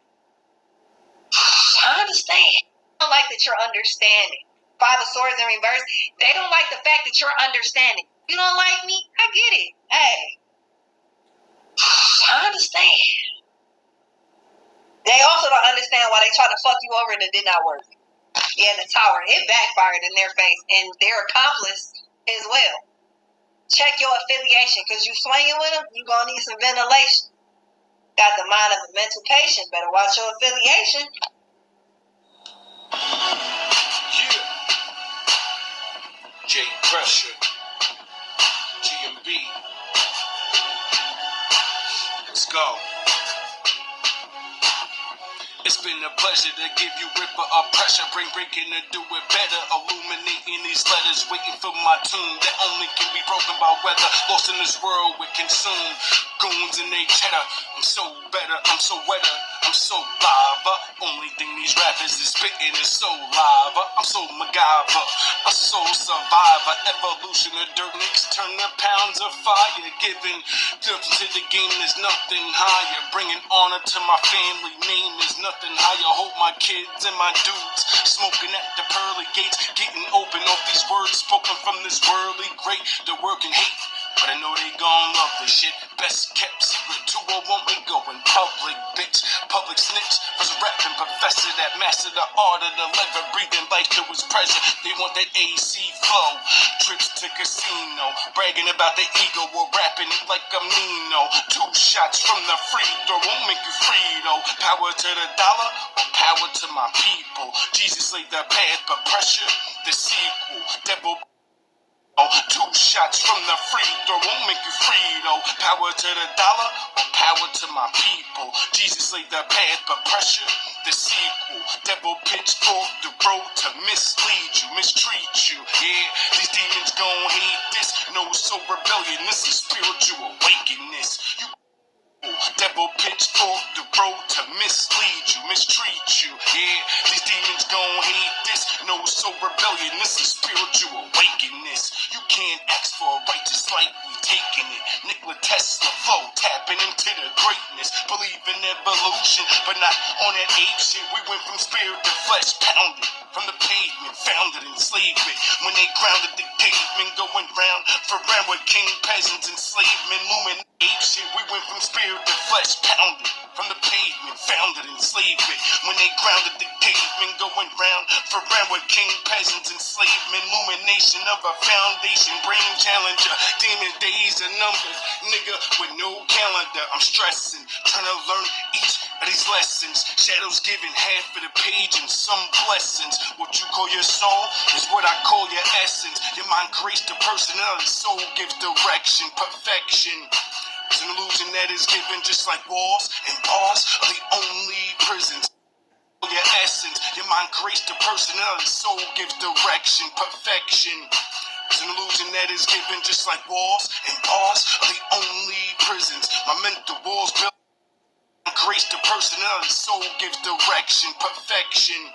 I understand. They don't like that you're understanding. Five of Swords in reverse. They don't like the fact that you're understanding. You don't like me? I get it. Hey. I understand. They also don't understand why they try to fuck you over and it did not work. Yeah, the tower, it backfired in their face and their accomplice as well. Check your affiliation because you swinging with them, you're going to need some ventilation. Got the mind of a mental patient. Better watch your affiliation. Yeah. J Pressure. GMB. Let's go. It's been a pleasure to give you ripper of pressure, breaking to do it better, illuminating these letters, waiting for my tune that only can be broken by weather. Lost in this world we consume goons and they cheddar. I'm so better, I'm so wetter. I'm so lava. Only thing these rappers is spitting is so lava. I'm so MacGyver, a soul survivor. Evolution of dirt niggas turn to pounds of fire. Giving difference to the game, there's nothing higher. Bringing honor to my family name is nothing higher. Hope my kids and my dudes smoking at the pearly gates, getting open off these words spoken from this worldly great. The work and hate, but I know they gon' love this shit. Best kept secret, 201 we go in public, bitch. Public snitch was a rapping professor that mastered the art of the lever, breathing life to his pressure. They want that AC flow. Trips to casino, bragging about the ego, or rapping like I'm Nino. 2 shots from the free throw won't make you free though. Power to the dollar or power to my people. Jesus laid the path, but pressure the sequel. Devil. 2 shots from the free throw won't make you free though. Power to the dollar or power to my people. Jesus laid the path, but pressure the sequel. Devil pitchfork the road to mislead you, mistreat you. Yeah, these demons gon' hate this. No soul rebellion, this is spiritual awakeness. You devil pitchfork the road to mislead you, mistreat you. Yeah, these demons gon' hate this. No soul rebellion, this is spiritual awakeness. You can't ask for a righteous light, we taking it. Nikola Tesla flow, tapping into the greatness. Believe in evolution, but not on that ape shit. We went from spirit to flesh, pounded from the pavement, founded enslavement. When they grounded the cavemen, going round for round with king, peasants, enslavement, looming ape shit. We went from spirit to flesh, pounded from the pavement, founded enslavement. When they grounded the cavemen, going round for round with king, peasants, enslavement, illumination of a foundation, brain challenger, demon days and numbers, nigga with no calendar. I'm stressing, trying to learn each of these lessons. Shadows giving half of the page and some blessings. What you call your soul is what I call your essence. Your mind creates the personality, soul gives direction, perfection. It's an illusion that is given, just like walls and bars are the only prisons. Your essence, your mind creates the personality, soul gives direction, perfection. It's an illusion that is given, just like walls and bars are the only prisons. My mental walls built creates the personality, soul gives direction, perfection.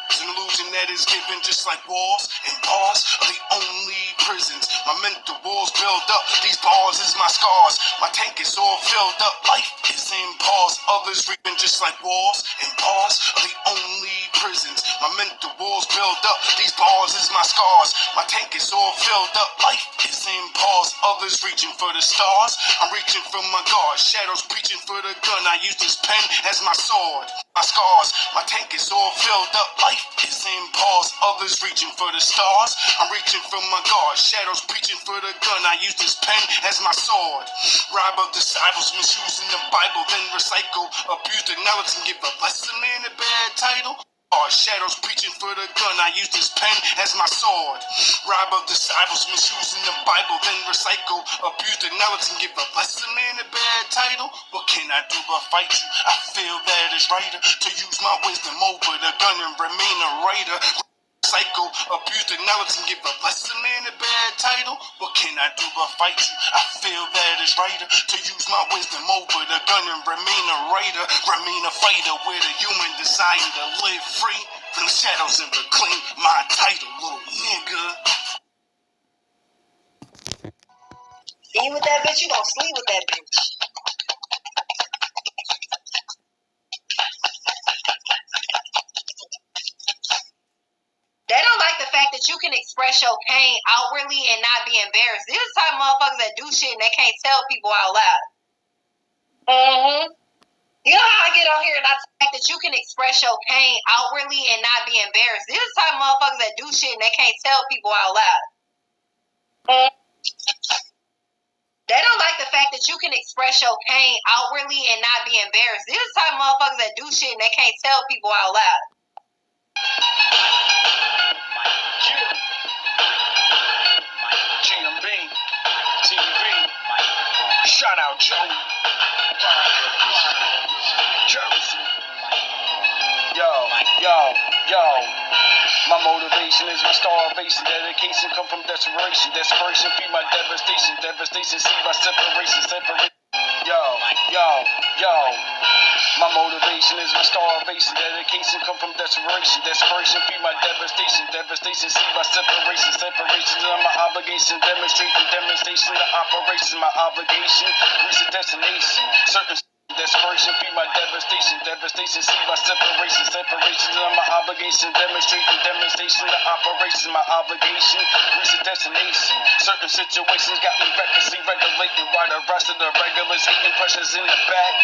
It's an illusion that is given, just like walls and bars are the only prisons. My mental walls build up, these bars is my scars. My tank is all filled up, life is in pause. Others reaping, just like walls and bars are the only prisons. My mental walls build up, these bars is my scars. My tank is all filled up, life is in pause. Others reaching for the stars, I'm reaching for my God. Shadows preaching for the gun, I use this pen as my sword. My scars, my tank is all filled up, life is in pause. Others reaching for the stars, I'm reaching for my God. Shadows preaching for the gun, I use this pen as my sword. Rob of disciples, misusing the Bible, then recycle. Abuse the knowledge and give a blessed man a bad title. Shadows preaching for the gun, I use this pen as my sword. Rob of disciples, misusing the Bible, then recycle. Abuse the knowledge and give a blessed man a bad title. What can I do but fight you? I feel that it's righter to use my wisdom over the gun and remain a writer. Cycle, abuse the knowledge and give a blessed man a bad title. What can I do but fight you? I feel that it's righter to use my wisdom over the gun and remain a writer, remain a fighter with a human desire to live free from the shadows and reclaim my title, little nigga. See with that bitch, you gon' sleep with that bitch. They don't like the fact that you can express your pain outwardly and not be embarrassed. These are the type of motherfuckers that do shit and they can't tell people out loud. You know how I get on here and I talk that you can express your pain outwardly and not be embarrassed. These are the type of motherfuckers that do shit and they can't tell people out loud. They don't like the fact that you can express your pain outwardly and not be embarrassed. These are the type of motherfuckers that do shit and they can't tell people out loud. GMB TV. Shout out Joe. Jersey. Yo. My motivation is my starvation. Dedication come from desperation. Desperation feed my devastation. Devastation see my separation. Yo. My motivation is my starvation. Dedication come from desperation. Desperation feed my devastation. Devastation see my separation. Separation is my obligation. Demonstration. Demonstration the operation. My obligation reach the destination. Certain desperation feed my devastation. Devastation see my separation. Separation is my obligation. Demonstration. Demonstration the operation. My obligation reach the destination. Certain situations got me recklessly regulating while the rest of the regulars hating pressures in the back.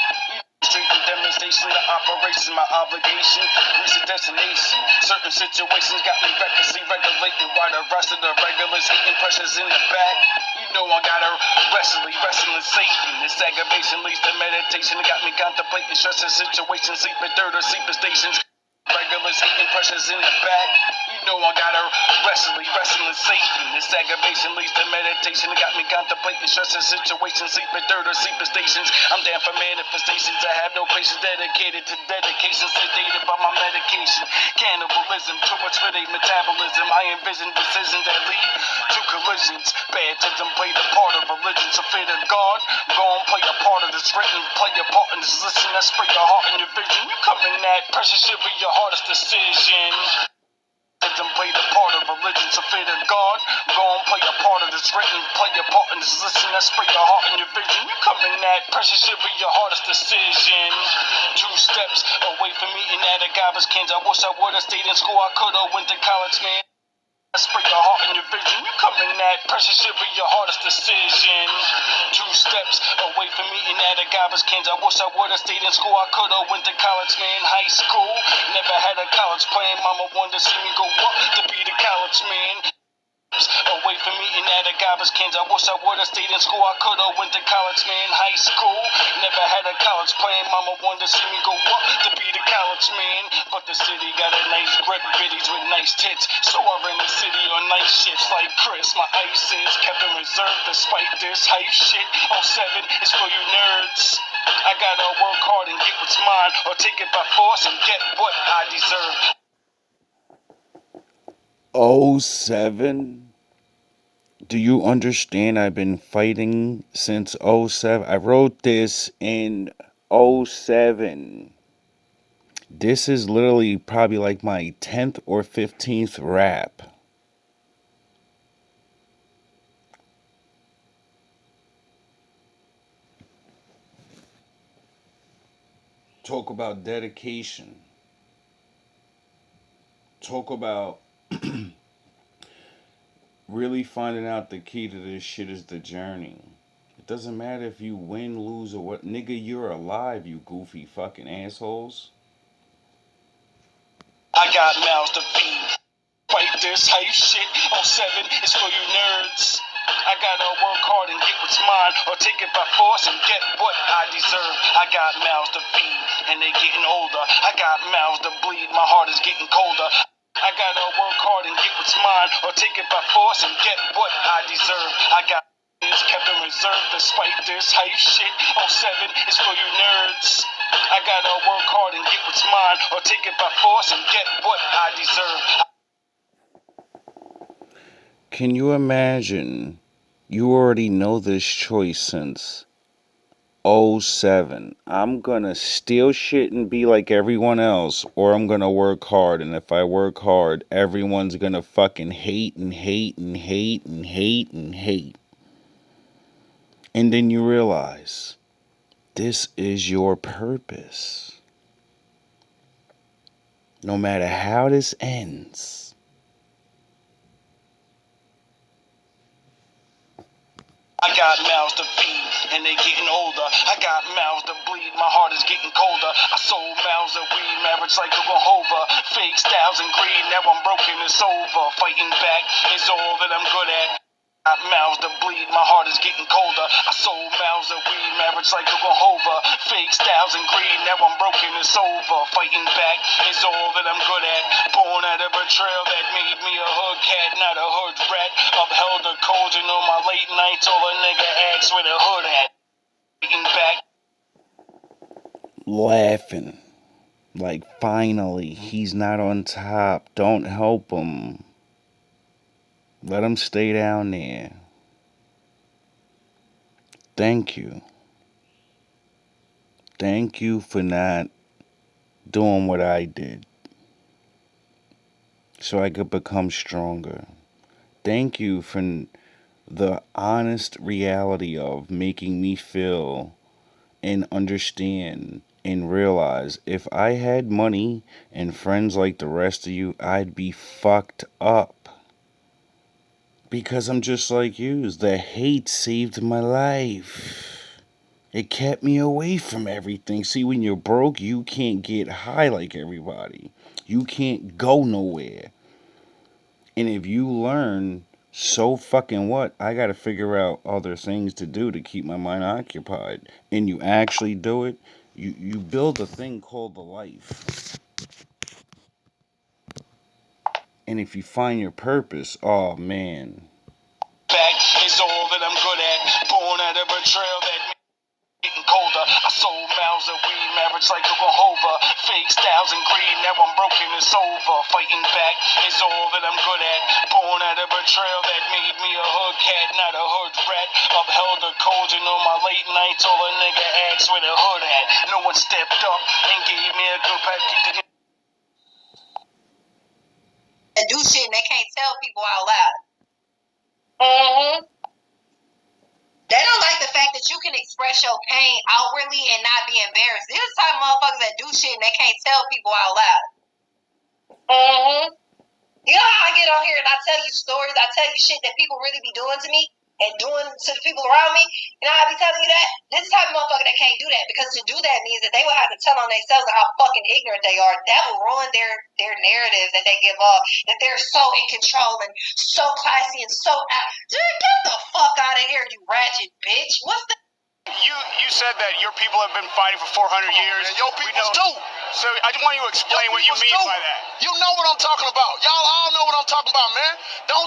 Street and demonstration the operation, my obligation reach the destination. Certain situations got me recklessly regulating while the rest of the regulars hating pressures in the back. You know I gotta wrestling Satan. This aggravation leads to meditation. It got me contemplating stressing situations, sleeping third or sleeping stations. Regulars hating pressures in the back. You know I gotta wrestling Satan. This aggravation leads to meditation. It got me contemplating stressing situations, sleeping third or sleeping stations. I'm down for manifestations. I have no patience, dedicated to dedication, sedated by my medication. Cannibalism, too much for their metabolism. I envision decisions that lead to collisions. Baptism played a part of religion, so fear to God. Go and play a part of this written, play a part in this listen. I spray your heart and your vision. You come in that pressure should be your hardest decision. Baptism played a part of religion, so fear to God. Go and play a part of this written, play a part in this listen. I spray your heart and your vision. You come in that pressure should be your hardest decision. 2 steps away from eating at a garbage cans. I wish I would have stayed in school. I could have went to college, man. I spray your heart and your vision. You come in that pressure should be your hardest decision. 2 steps away from eating at a garbage cans. I wish I would have stayed in school. I could have went to college, man. High school, never had a college plan. Mama wanted to see me go up to be the college man. Away from eating at a garbage cans. I wish I would have stayed in school. I could have went to college, man. High school, never had a college plan. Mama wanted to see me go up to be the college man. But the city got a nice grip, biddies with nice tits. So I ran the city on night shifts like Chris. My ice is kept in reserve despite this hype shit. 07 is for you nerds. I gotta work hard and get what's mine, or take it by force and get what I deserve. '07? Do you understand? I've been fighting since '07. I wrote this in '07. This is literally probably like my 10th or 15th rap. Talk about dedication. Talk about really finding out the key to this shit is the journey. It doesn't matter if you win, lose, or what. Nigga, you're alive, you goofy fucking assholes. I got mouths to feed. Fight this hype shit. 07 is for you nerds. I gotta work hard and get what's mine, or take it by force and get what I deserve. I got mouths to feed, and they getting older. I got mouths to bleed, my heart is getting colder. I gotta work hard and get what's mine, or take it by force and get what I deserve. I got is kept in reserve despite this hype shit. 07 is for you nerds. I gotta work hard and get what's mine, or take it by force and get what I deserve. Can you imagine? You already know this choice since '07. I'm gonna steal shit and be like everyone else, or I'm gonna work hard, and if I work hard, everyone's gonna fucking hate and hate and hate and hate and hate. And then you realize this is your purpose. No matter how this ends. I got mouths to feed, and they getting older. I got mouths to bleed, my heart is getting colder. I sold mouths of weed, marriage like a Jehovah. Fake styles and greed, now I'm broken, it's over. Fighting back is all that I'm good at. Got mouths to bleed, my heart is getting colder. I sold mouths of weed, marriage like a Jehovah. Fake styles and greed, now I'm broken, it's over. Fighting back is all that I'm good at. Born out of a trail that made me a hood cat, not a hood rat. Upheld the codes and on my late nights, all a nigga asks where the hood at. Fighting back. Laughing. Like, finally, he's not on top. Don't help him. Let him stay down there. Thank you. Thank you for not doing what I did so I could become stronger. Thank you for the honest reality of making me feel and understand and realize if I had money and friends like the rest of you, I'd be fucked up. Because I'm just like you. The hate saved my life. It kept me away from everything. See, when you're broke, you can't get high like everybody. You can't go nowhere. And if you learn, so fucking what? I gotta figure out other things to do to keep my mind occupied. And you actually do it, you build a thing called the life. And if you find your purpose, oh man. Back is all that I'm good at. Born out of a trail that getting colder. I sold miles of weed, marriage like Oklahoma. Fake styles and greed, now I'm broken, it's over. Fighting back is all that I'm good at. Born out of a trail that made me a hood cat, not a hood rat. Upheld the cold, you know my late nights, all a nigga asks where the hood at. No one stepped up and gave me a good pat. That do shit and they can't tell people out loud. They don't like the fact that you can express your pain outwardly and not be embarrassed. There's the type of motherfuckers that do shit and they can't tell people out loud. You know how I get on here and I tell you stories, I tell you shit that people really be doing to me and doing to the people around me? You know how I be telling you that? This is the type of motherfucker that can't do that, because to do that means that they will have to tell on themselves how fucking ignorant they are. That will ruin their narrative that they give off, that they're so in control and so classy and so dude, get the fuck out of here, you ratchet bitch. What's the You said that your people have been fighting for 400 years. And your people too. So I just want you to explain what you mean by that. You know what I'm talking about. Y'all all know what I'm talking about, man. Don't.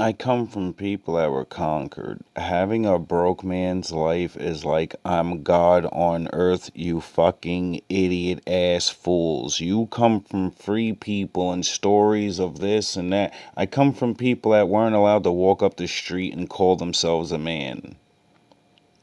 I come from people that were conquered. Having a broke man's life is like I'm God on earth, you fucking idiot ass fools. You come from free people and stories of this and that. I come from people that weren't allowed to walk up the street and call themselves a man.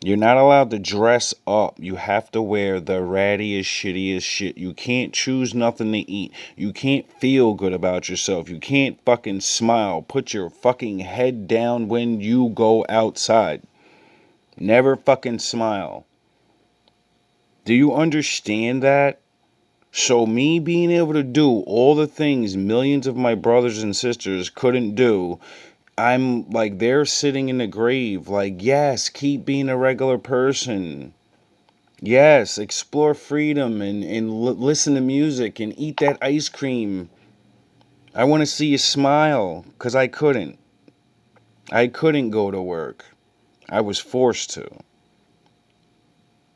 You're not allowed to dress up. You have to wear the rattiest, shittiest shit. You can't choose nothing to eat. You can't feel good about yourself. You can't fucking smile. Put your fucking head down when you go outside. Never fucking smile. Do you understand that? So me being able to do all the things millions of my brothers and sisters couldn't do, I'm like, they're sitting in the grave. Like, yes, keep being a regular person. Yes, explore freedom and listen to music and eat that ice cream. I want to see you smile, because I couldn't. I couldn't go to work. I was forced to.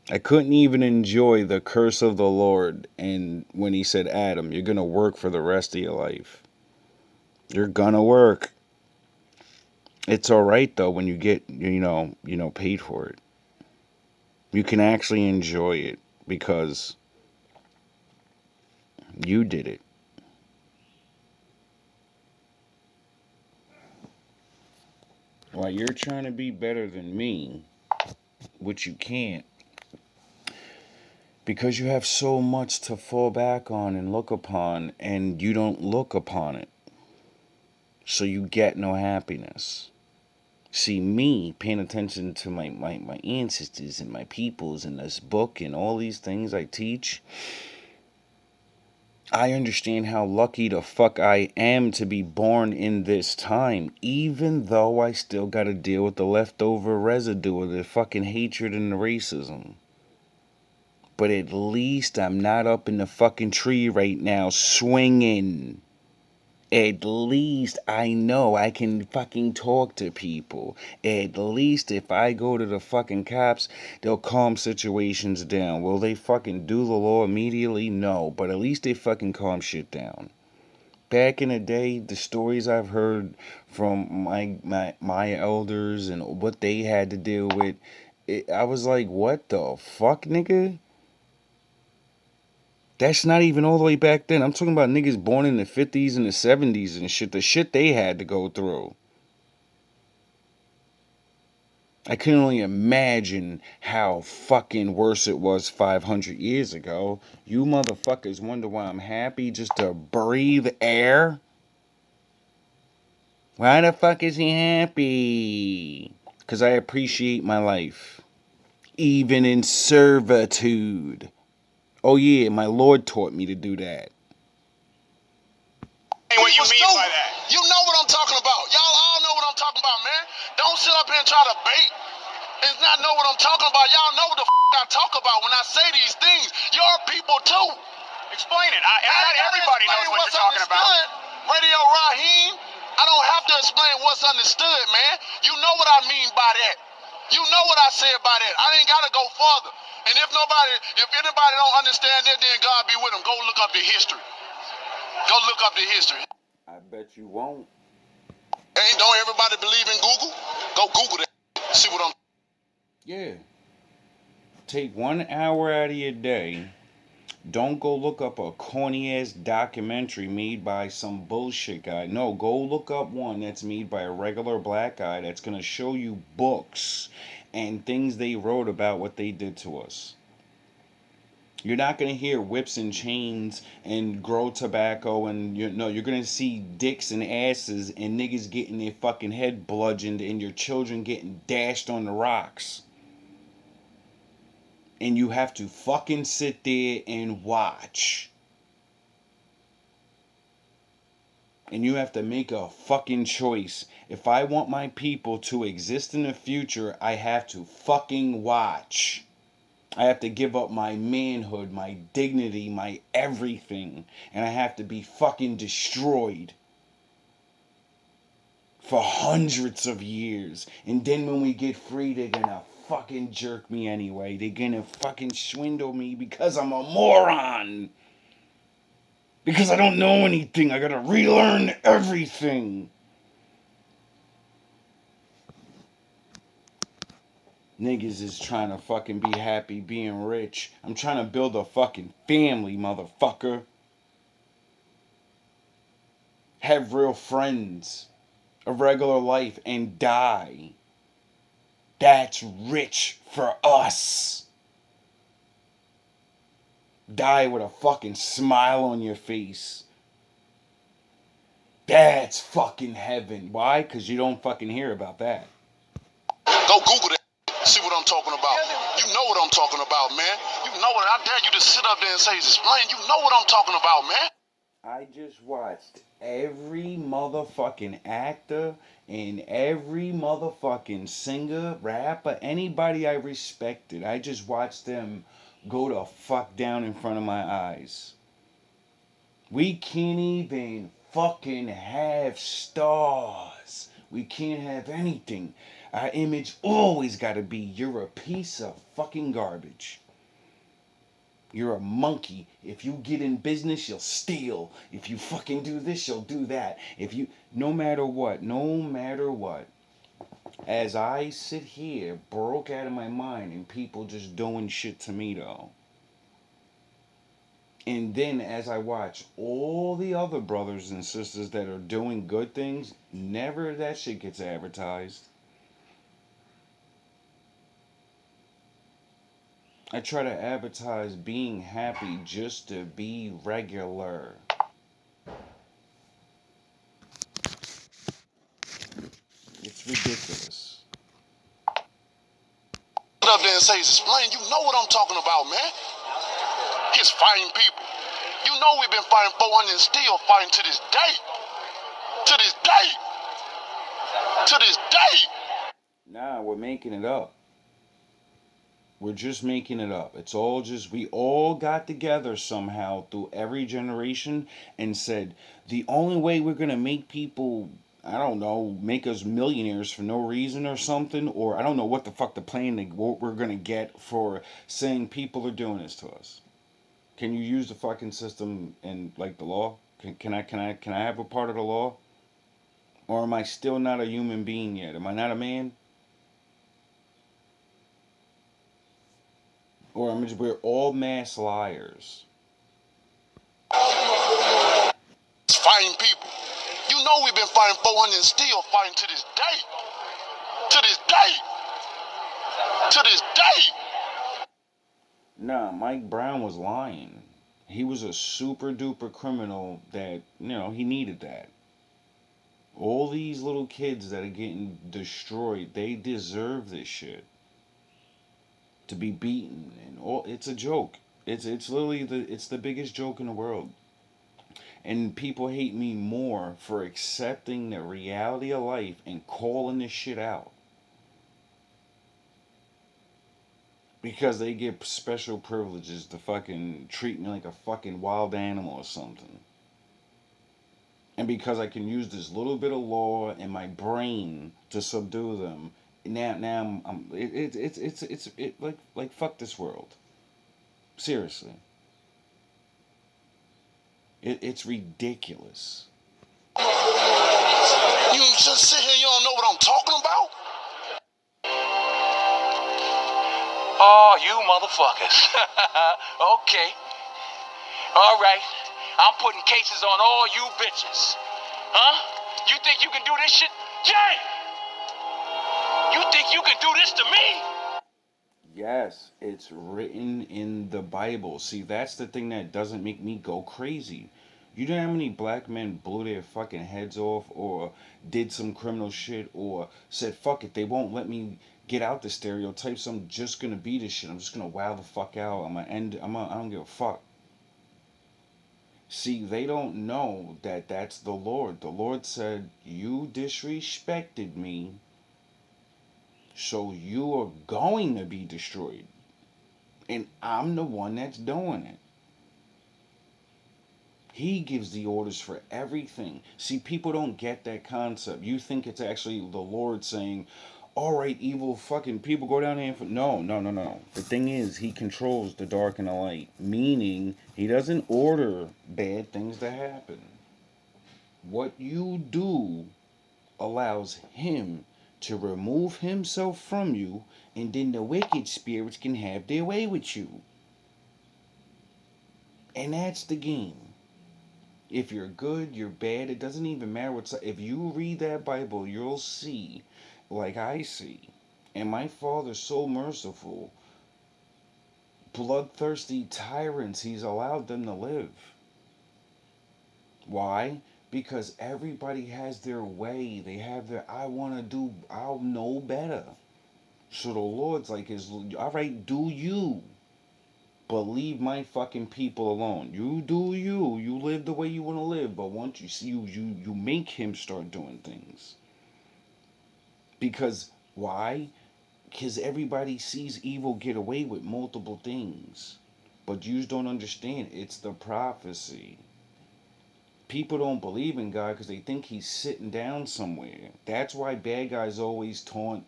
I couldn't even enjoy the curse of the Lord. And when he said, Adam, you're going to work for the rest of your life. You're going to work. It's all right, though, when you get, paid for it. You can actually enjoy it because you did it. While you're trying to be better than me, which you can't, because you have so much to fall back on and look upon, and you don't look upon it. So you get no happiness. See, me paying attention to my ancestors and my peoples and this book and all these things I teach, I understand how lucky the fuck I am to be born in this time, even though I still gotta deal with the leftover residue of the fucking hatred and the racism. But at least I'm not up in the fucking tree right now swinging. At least I know I can fucking talk to people. At least if I go to the fucking cops, they'll calm situations down. Will they fucking do the law immediately? No. But at least they fucking calm shit down. Back in the day, the stories I've heard from my elders and what they had to deal with, I was like, what the fuck, nigga? That's not even all the way back then. I'm talking about niggas born in the 50s and the 70s and shit. The shit they had to go through. I can only imagine how fucking worse it was 500 years ago. You motherfuckers wonder why I'm happy just to breathe air? Why the fuck is he happy? Because I appreciate my life, even in servitude. Oh yeah, my Lord taught me to do that. What you mean Stupid. by that? You know what I'm talking about. Y'all all know what I'm talking about, man. Don't sit up here and try to bait and not know what I'm talking about. Y'all know what the I talk about when I say these things. Your people too. Explain it. Not everybody knows what you're talking about. Radio Raheem, I don't have to explain what's understood, man. You know what I mean by that. You know what I said by that. I ain't gotta go further. And if anybody don't understand that, then God be with them. Go look up the history. Go look up the history. I bet you won't. Don't everybody believe in Google? Go Google that. See what I'm. Yeah. Take 1 hour out of your day. Don't go look up a corny ass documentary made by some bullshit guy. No, go look up one that's made by a regular black guy that's gonna show you books and things they wrote about what they did to us. You're not gonna hear whips and chains and grow tobacco and you're gonna see dicks and asses and niggas getting their fucking head bludgeoned and your children getting dashed on the rocks. And you have to fucking sit there and watch. And you have to make a fucking choice. If I want my people to exist in the future, I have to fucking watch. I have to give up my manhood, my dignity, my everything. And I have to be fucking destroyed. For hundreds of years. And then when we get free, they're gonna fucking jerk me anyway. They're gonna fucking swindle me because I'm a moron. Because I don't know anything. I gotta relearn everything. Niggas is trying to fucking be happy being rich. I'm trying to build a fucking family, motherfucker. Have real friends. A regular life and die. That's rich for us. Die with a fucking smile on your face. That's fucking heaven. Why? Because you don't fucking hear about that. Go Google that. See what I'm talking about. You know what I'm talking about, man. You know what. I dare you to sit up there and say, explain. You know what I'm talking about, man. I just watched every motherfucking actor and every motherfucking singer, rapper, anybody I respected. I just watched them go to fuck down in front of my eyes. We can't even fucking have stars. We can't have anything. Our image always gotta be, you're a piece of fucking garbage. You're a monkey. If you get in business, you'll steal. If you fucking do this, you'll do that. No matter what. As I sit here, broke out of my mind, and people just doing shit to me, though. And then as I watch all the other brothers and sisters that are doing good things, never that shit gets advertised. I try to advertise being happy just to be regular. It's ridiculous. Sit up there and say, explain. You know what I'm talking about, man. He's fighting people. You know we've been fighting 400 and still fighting to this day. To this day. To this day. Nah, we're making it up. We're just making it up. It's all just, we all got together somehow through every generation and said, the only way we're going to make people, I don't know, make us millionaires for no reason or something, or I don't know what the fuck the plan, what we're going to get for saying people are doing this to us. Can you use the fucking system and like the law? Can I have a part of the law? Or am I still not a human being yet? Am I not a man? Or we're all mass liars. It's fighting people. You know we've been fighting 400 and still fighting to this day. To this day. To this day. Nah, Mike Brown was lying. He was a super duper criminal that, he needed that. All these little kids that are getting destroyed, they deserve this shit. To be beaten and all, it's a joke. It's literally it's the biggest joke in the world. And people hate me more for accepting the reality of life and calling this shit out. Because they get special privileges to fucking treat me like a fucking wild animal or something. And because I can use this little bit of law in my brain to subdue them, now it's like fuck this world. Seriously. It's ridiculous. You just sit here, you don't know what I'm talking about? Oh, you motherfuckers. Okay. All right. I'm putting cases on all you bitches. Huh? You think you can do this shit? Jay! You think you can do this to me? Yes, it's written in the Bible. See, that's the thing that doesn't make me go crazy. You know how many black men blew their fucking heads off or did some criminal shit or said, fuck it, they won't let me get out the stereotypes. I'm just gonna be this shit. I'm just gonna wow the fuck out. I don't give a fuck. See, they don't know that that's the Lord. The Lord said, you disrespected me, so you are going to be destroyed. And I'm the one that's doing it. He gives the orders for everything. See, people don't get that concept. You think it's actually the Lord saying, all right, evil fucking people, go down there. No. The thing is, he controls the dark and the light. Meaning, he doesn't order bad things to happen. What you do allows him to remove himself from you, and then the wicked spirits can have their way with you. And that's the game. If you're good, you're bad, it doesn't even matter what's. If you read that Bible, you'll see, like I see. And my Father's so merciful. Bloodthirsty tyrants, he's allowed them to live. Why? Because everybody has their way. They have their, I'll know better. So the Lord's like, all right, do you. But leave my fucking people alone. You do you. You live the way you want to live. But once you see you make him start doing things. Because why? Because everybody sees evil get away with multiple things. But you don't understand. It's the prophecy. People don't believe in God because they think he's sitting down somewhere. That's why bad guys always taunt,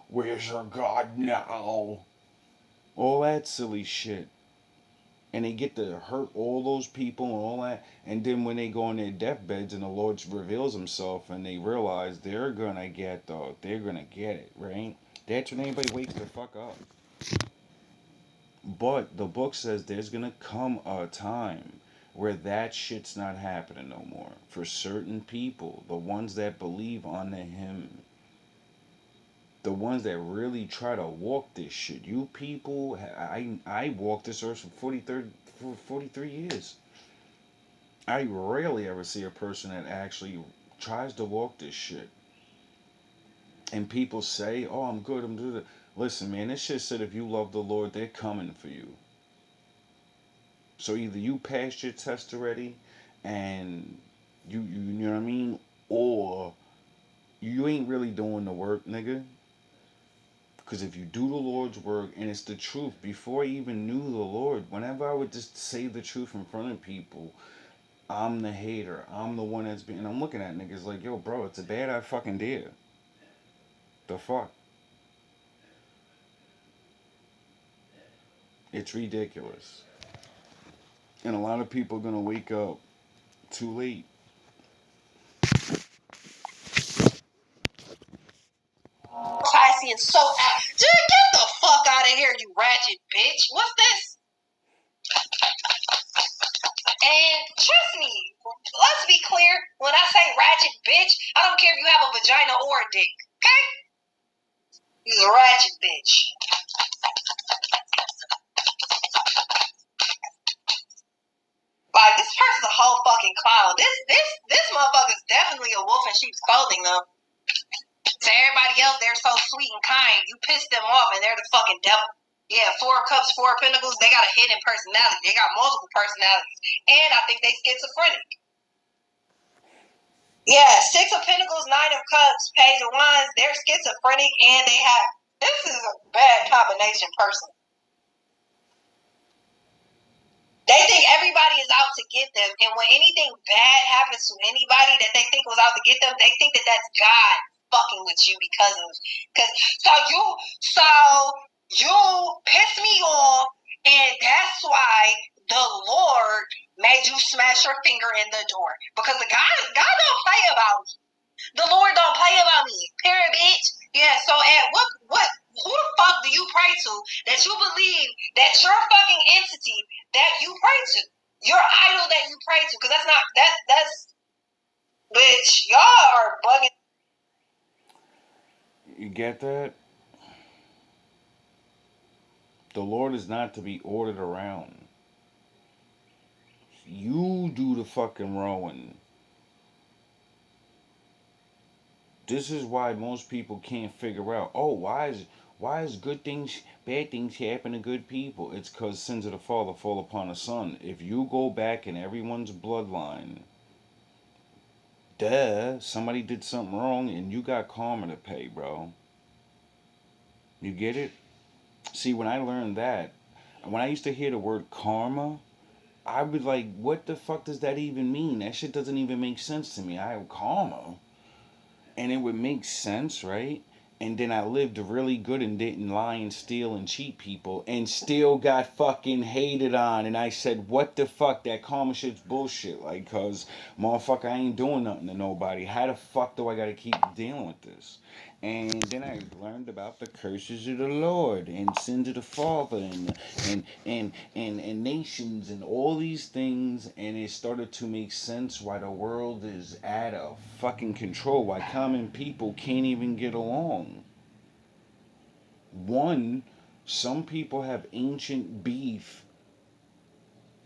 where's your God now? All that silly shit. And they get to hurt all those people and all that. And then when they go on their deathbeds and the Lord reveals himself and they realize they're going to get it, right? That's when everybody wakes the fuck up. But the book says there's going to come a time where that shit's not happening no more. For certain people, the ones that believe on him. The ones that really try to walk this shit. You people, I walked this earth for 43 years. I rarely ever see a person that actually tries to walk this shit. And people say, oh, I'm good, I'm doing it. Listen, man, this shit said if you love the Lord, they're coming for you. So either you passed your test already and you know what I mean? Or you ain't really doing the work, nigga. Because if you do the Lord's work, and it's the truth, before I even knew the Lord, whenever I would just say the truth in front of people, I'm the hater. I'm the one that's and I'm looking at niggas like, yo, bro, it's a bad I fucking did. The fuck? It's ridiculous. And a lot of people are going to wake up too late. Classy and so out. Dude, get the fuck out of here, you ratchet bitch. What's this? And trust me, let's be clear. When I say ratchet bitch, I don't care if you have a vagina or a dick. Okay? He's a ratchet bitch. Like, this person's a whole fucking clown. This motherfucker's definitely a wolf in sheep's clothing, though. To everybody else, they're so sweet and kind. You piss them off, and they're the fucking devil. Yeah, 4 of Cups, 4 of Pentacles, they got a hidden personality. They got multiple personalities. And I think they schizophrenic. Yeah, 6 of Pentacles, 9 of Cups, Page of Wands, they're schizophrenic, and they have... This is a bad combination person. They think everybody is out to get them, and when anything bad happens to anybody that they think was out to get them, they think that that's God fucking with you because you piss me off, and that's why the Lord made you smash your finger in the door, because God don't play about me. The Lord don't play about me. Period, bitch. Yeah. So at what? Who the fuck do you pray to that you believe that your fucking entity that you pray to, your idol that you pray to? Because that's bitch. Y'all are bugging. You get that? The Lord is not to be ordered around. You do the fucking rowing. This is why most people can't figure out, oh, why is bad things happen to good people? It's because sins of the father fall upon the son. If you go back in everyone's bloodline, somebody did something wrong and you got karma to pay, bro. You get it? See, when I learned that, when I used to hear the word karma, I was like, what the fuck does that even mean? That shit doesn't even make sense to me. I have karma. And it would make sense, right? And then I lived really good and didn't lie and steal and cheat people and still got fucking hated on. And I said, what the fuck? That karma shit's bullshit. Like, cause motherfucker, I ain't doing nothing to nobody. How the fuck do I gotta keep dealing with this? And then I learned about the curses of the Lord and sins of the Father and nations and all these things, and it started to make sense why the world is out of fucking control, why common people can't even get along. One, some people have ancient beef.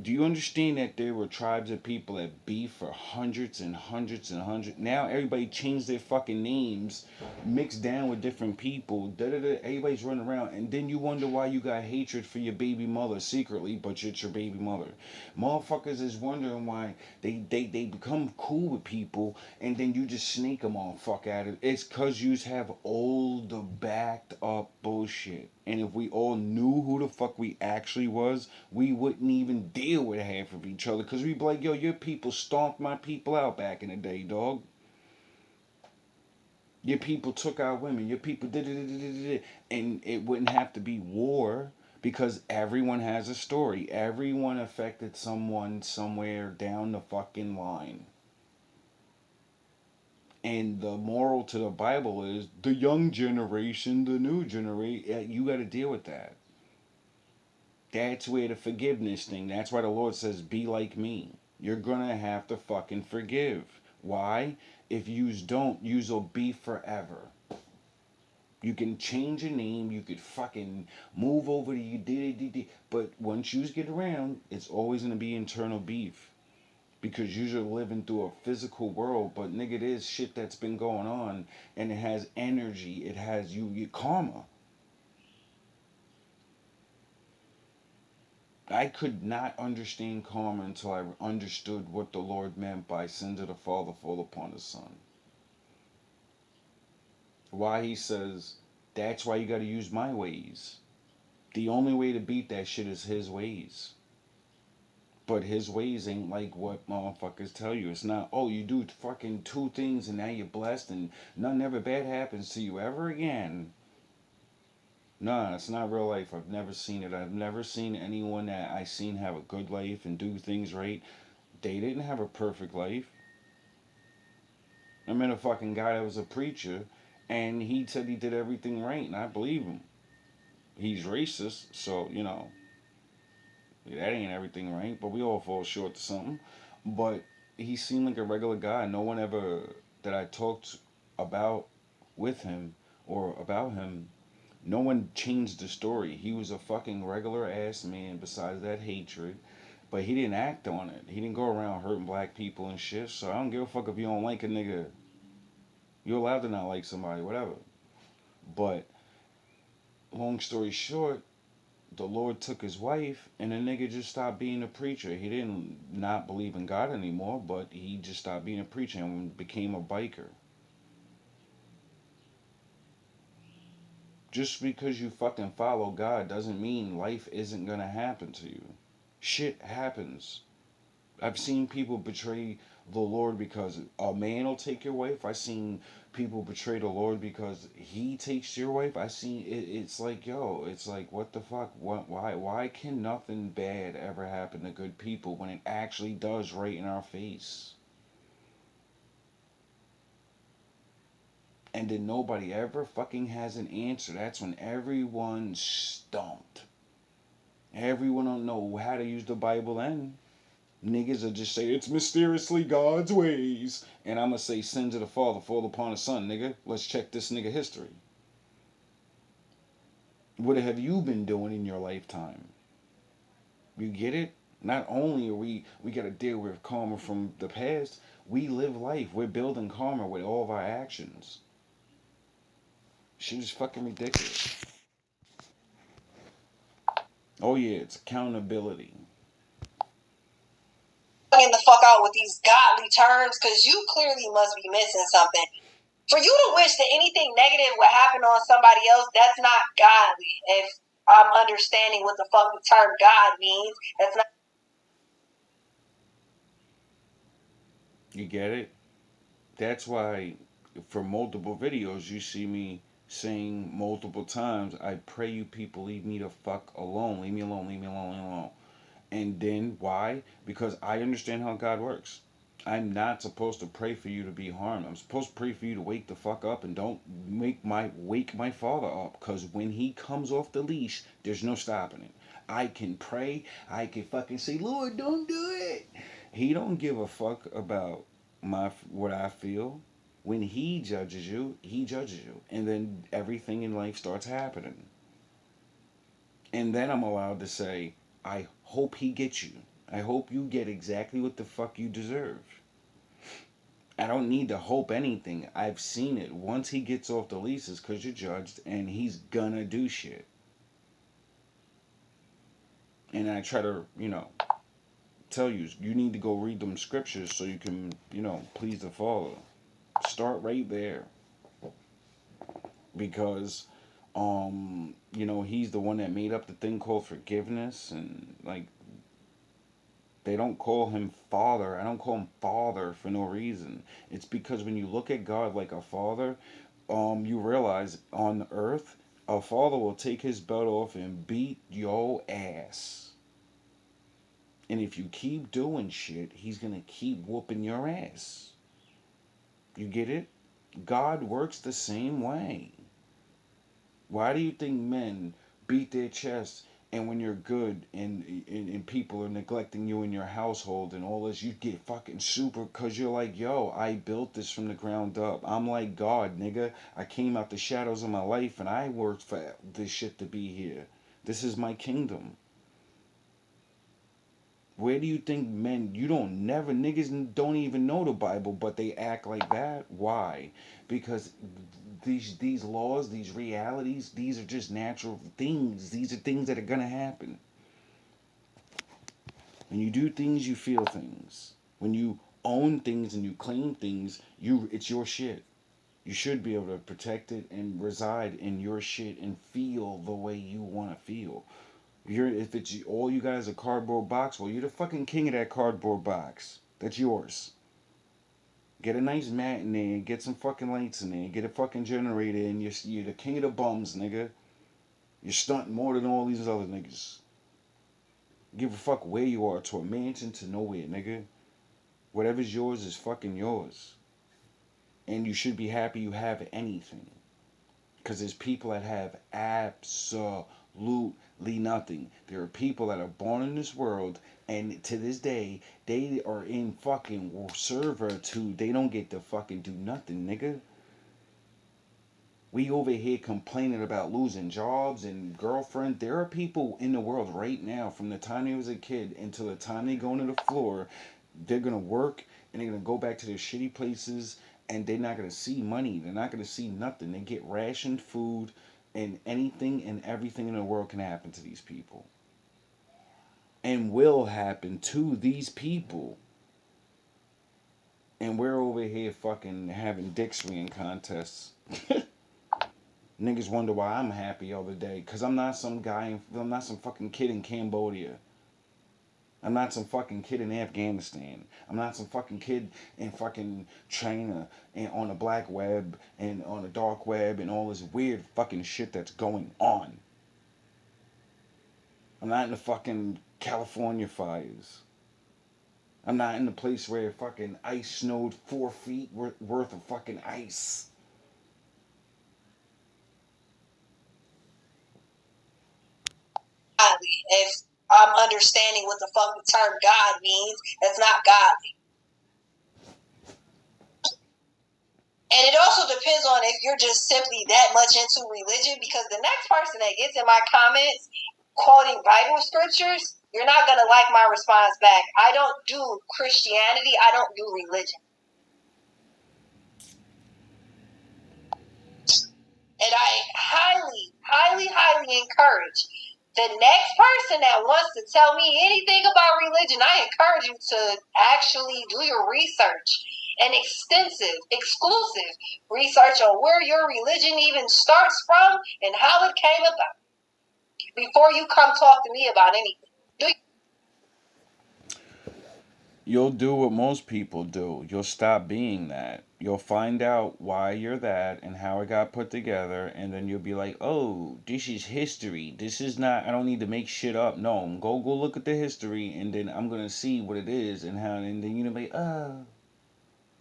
Do you understand that there were tribes of people that beef for hundreds and hundreds and hundreds? Now everybody changed their fucking names, mixed down with different people. Everybody's running around, and then you wonder why you got hatred for your baby mother secretly, but it's your baby mother. Motherfuckers is wondering why they become cool with people, and then you just snake them all fuck out of it. It's cause you have old backed up bullshit. And if we all knew who the fuck we actually was, we wouldn't even deal with half of each other. Because we'd be like, yo, your people stomped my people out back in the day, dog. Your people took our women. Your people did it. And it wouldn't have to be war because everyone has a story. Everyone affected someone somewhere down the fucking line. And the moral to the Bible is the young generation, the new generation, you got to deal with that. That's where the forgiveness thing, that's why the Lord says, be like me. You're going to have to fucking forgive. Why? If yous don't, you'll be forever. You can change your name, you could fucking move over to you, but once yous get around, it's always going to be internal beef. Because you're living through a physical world, but nigga, it is shit that's been going on, and it has energy, it has your karma. I could not understand karma until I understood what the Lord meant by sins of the Father fall upon the Son. Why he says, that's why you gotta use my ways. The only way to beat that shit is his ways. But his ways ain't like what motherfuckers tell you. It's not, oh, you do fucking 2 things and now you're blessed and nothing ever bad happens to you ever again. No, it's not real life. I've never seen it. I've never seen anyone that I seen have a good life and do things right. They didn't have a perfect life. I met a fucking guy that was a preacher, and he said he did everything right, and I believe him. He's racist, so, that ain't everything right, but we all fall short to something. But he seemed like a regular guy. No one ever that I talked about with him or about him No one changed the story. He was a fucking regular ass man besides that hatred. But he didn't act on it. He didn't go around hurting black people and shit. So I don't give a fuck if you don't like a nigga. You're allowed to not like somebody, whatever. But long story short, the Lord took his wife and the nigga just stopped being a preacher. He didn't not believe in God anymore, but he just stopped being a preacher and became a biker. Just because you fucking follow God doesn't mean life isn't gonna happen to you. Shit happens. I've seen people betray the Lord because a man will take your wife. I've seen people betray the Lord because he takes your wife. I seen it. It's like, yo, it's like, what the fuck? What? Why can nothing bad ever happen to good people when it actually does right in our face? And then nobody ever fucking has an answer. That's when everyone's stumped. Everyone don't know how to use the Bible then. Niggas will just say it's mysteriously God's ways. And I'ma say sins of the father fall upon the son, nigga. Let's check this nigga history. What have you been doing in your lifetime? You get it? Not only are we gotta deal with karma from the past, we live life. We're building karma with all of our actions. Shit is fucking ridiculous. Oh yeah, it's accountability. The fuck out with these godly terms, because you clearly must be missing something. For you to wish that anything negative would happen on somebody else, that's not godly. If I'm understanding what the fuck the term God means, that's not. You get it? That's why for multiple videos you see me saying multiple times, I pray you people leave me the fuck alone. Leave me alone, leave me alone, leave me alone. And then why? Because I understand how God works. I'm not supposed to pray for you to be harmed. I'm supposed to pray for you to wake the fuck up and don't wake my father up. Cause when he comes off the leash, there's no stopping it. I can pray. I can fucking say, Lord, don't do it. He don't give a fuck about what I feel. When he judges you, and then everything in life starts happening. And then I'm allowed to say, I hope he gets you. I hope you get exactly what the fuck you deserve. I don't need to hope anything. I've seen it. Once he gets off the leash, it's because you're judged, and he's gonna do shit. And I try to, tell you, you need to go read them scriptures so you can, please the Father. Start right there. Because, he's the one that made up the thing called forgiveness, and, like, they don't call him father. I don't call him father for no reason. It's because when you look at God like a father, you realize on earth, a father will take his belt off and beat your ass. And if you keep doing shit, he's gonna keep whooping your ass. You get it? God works the same way. Why do you think men beat their chests, and when you're good and people are neglecting you in your household and all this, you get fucking super because you're like, yo, I built this from the ground up. I'm like God, nigga. I came out the shadows of my life and I worked for this shit to be here. This is my kingdom. Where do you think niggas don't even know the Bible, but they act like that? Why? Because these laws, these realities, these are just natural things. These are things that are gonna happen. When you do things, you feel things. When you own things and you claim things, it's your shit. You should be able to protect it and reside in your shit and feel the way you want to feel. If it's all you guys a cardboard box, well, you're the fucking king of that cardboard box. That's yours. Get a nice mat in there, get some fucking lights in there, get a fucking generator, and you're the king of the bums, nigga. You're stunting more than all these other niggas. Give a fuck where you are, to a mansion, to nowhere, nigga. Whatever's yours is fucking yours. And you should be happy you have anything. Because there's people that have absolutely nothing. There are people that are born in this world, and to this day, they are in fucking servitude. They don't get to fucking do nothing, nigga. We over here complaining about losing jobs and girlfriend. There are people in the world right now, from the time they was a kid until the time they go into the floor, they're gonna work and they're gonna go back to their shitty places and they're not gonna see money. They're not gonna see nothing. They get rationed food, and anything and everything in the world can happen to these people. And will happen to these people. And we're over here fucking having dick swinging contests. Niggas wonder why I'm happy all the day. Because I'm not some guy, I'm not some fucking kid in Cambodia. I'm not some fucking kid in Afghanistan. I'm not some fucking kid in fucking China and on the black web and on the dark web and all this weird fucking shit that's going on. I'm not in the fucking California fires. I'm not in the place where fucking ice snowed 4 feet worth of fucking ice. If I'm understanding what the fuck the term God means, that's not godly. And it also depends on if you're just simply that much into religion, because the next person that gets in my comments quoting Bible scriptures, you're not going to like my response back. I don't do Christianity. I don't do religion. And I highly encourage the next person that wants to tell me anything about religion, I encourage you to actually do your research, and extensive, exclusive research on where your religion even starts from and how it came about before you come talk to me about anything. You'll do what most people do. You'll stop being that. You'll find out why you're that and how it got put together, and then you'll be like, oh, this is history. This is not, I don't need to make shit up. No, go look at the history, and then I'm going to see what it is and how, and then you're going to be, oh.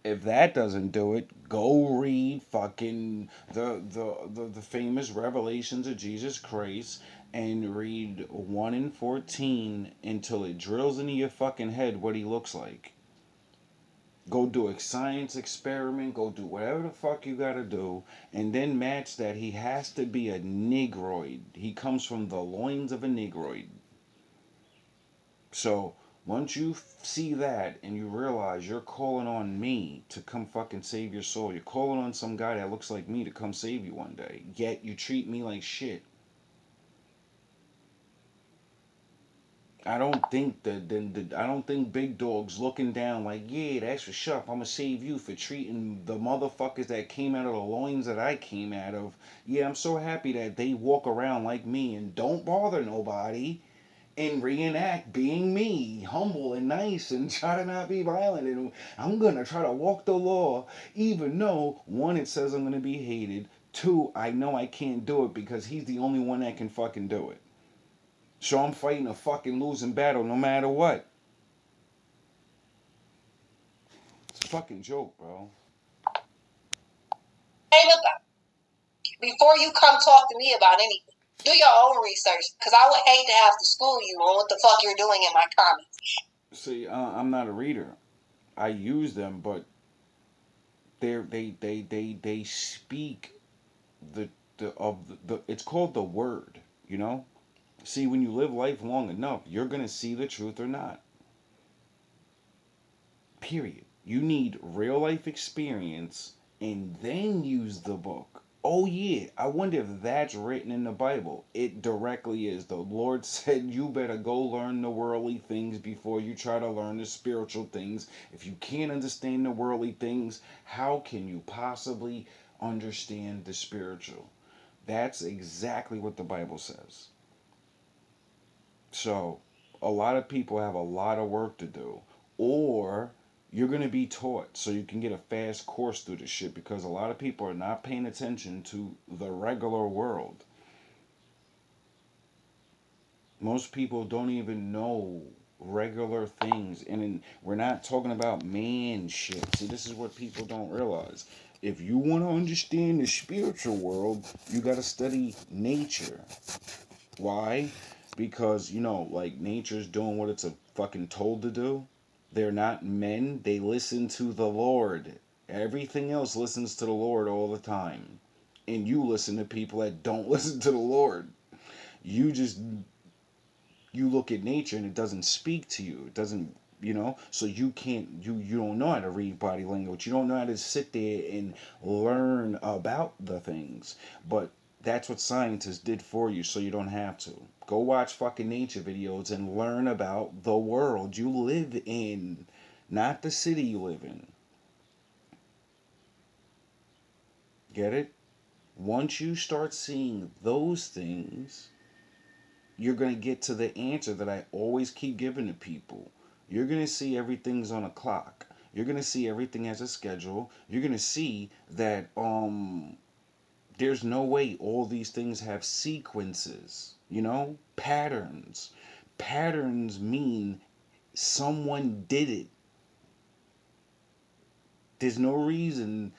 If that doesn't do it, go read fucking the famous Revelations of Jesus Christ and read 1 in 14 until it drills into your fucking head what he looks like. Go do a science experiment, go do whatever the fuck you gotta do, and then match that he has to be a negroid. He comes from the loins of a negroid. So once you see that and you realize you're calling on me to come fucking save your soul, you're calling on some guy that looks like me to come save you one day, yet you treat me like shit. I don't think I don't think Big Dog's looking down like, yeah, that's what's up. I'm gonna save you for treating the motherfuckers that came out of the loins that I came out of. Yeah, I'm so happy that they walk around like me and don't bother nobody and reenact being me, humble and nice, and try to not be violent. And I'm gonna try to walk the law, even though, one, it says I'm gonna be hated. Two, I know I can't do it because he's the only one that can fucking do it. So I'm fighting a fucking losing battle no matter what. It's a fucking joke, bro. Before you come talk to me about anything, do your own research, because I would hate to have to school you on what the fuck you're doing in my comments. See, I'm not a reader. I use them, but they speak the it's called the word, you know? See, when you live life long enough, you're gonna see the truth or not. Period. You need real life experience and then use the book. Oh yeah, I wonder if that's written in the Bible. It directly is. The Lord said you better go learn the worldly things before you try to learn the spiritual things. If you can't understand the worldly things, how can you possibly understand the spiritual? That's exactly what the Bible says. So, a lot of people have a lot of work to do. Or you're going to be taught so you can get a fast course through this shit, because a lot of people are not paying attention to the regular world. Most people don't even know regular things. And we're not talking about man shit. See, this is what people don't realize. If you want to understand the spiritual world, you got to study nature. Why? Because, like nature's doing what it's fucking told to do. They're not men. They listen to the Lord. Everything else listens to the Lord all the time. And you listen to people that don't listen to the Lord. You just, you look at nature and it doesn't speak to you. It doesn't, so you can't, you don't know how to read body language. You don't know how to sit there and learn about the things. But that's what scientists did for you, so you don't have to. Go watch fucking nature videos and learn about the world you live in, not the city you live in. Get it? Once you start seeing those things, you're going to get to the answer that I always keep giving to people. You're going to see everything's on a clock. You're going to see everything has a schedule. You're going to see that there's no way all these things have sequences, patterns. Patterns mean someone did it. There's no reason.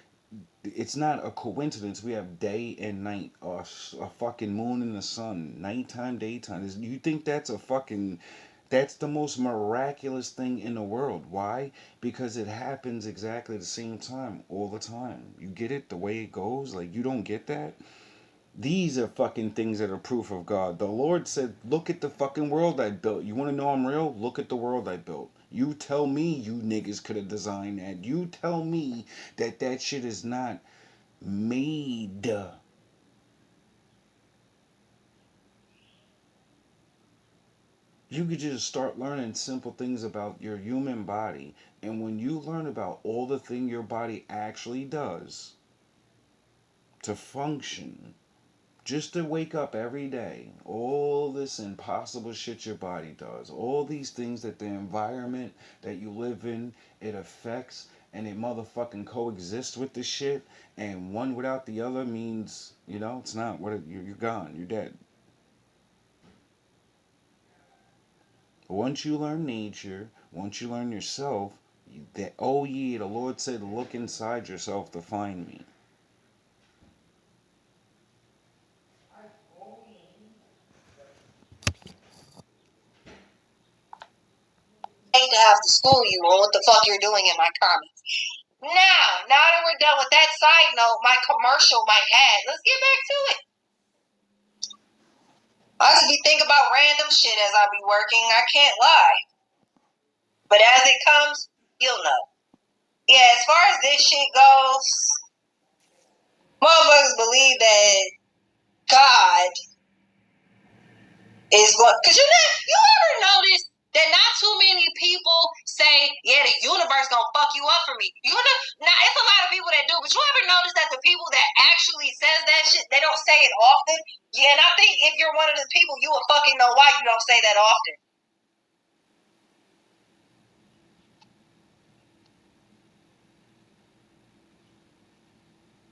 It's not a coincidence we have day and night, or a fucking moon and the sun, nighttime, daytime. You think that's the most miraculous thing in the world. Why? Because it happens exactly the same time all the time. You get it the way it goes? Like, you don't get that? These are fucking things that are proof of God. The Lord said, look at the fucking world I built. You want to know I'm real? Look at the world I built. You tell me you niggas could have designed that. You tell me that shit is not made. You could just start learning simple things about your human body. And when you learn about all the thing your body actually does to function, just to wake up every day, all this impossible shit your body does, all these things that the environment that you live in, it affects, and it motherfucking coexists with the shit, and one without the other means, it's not, you're gone, you're dead. Once you learn nature, once you learn yourself, the Lord said, look inside yourself to find me. Hate to have to school you on what the fuck you're doing in my comments. Now that we're done with that side note, my commercial, my ad, let's get back to it. I just be thinking about random shit as I be working. I can't lie. But as it comes, you'll know. Yeah, as far as this shit goes, motherfuckers believe that God is going. Because you ever notice that not too many people say, yeah, the universe gonna fuck you up for me. Now, it's a lot of people that do, but you ever notice that the people that actually says that shit, they don't say it often? Yeah, and I think if you're one of the people, you will fucking know why you don't say that often.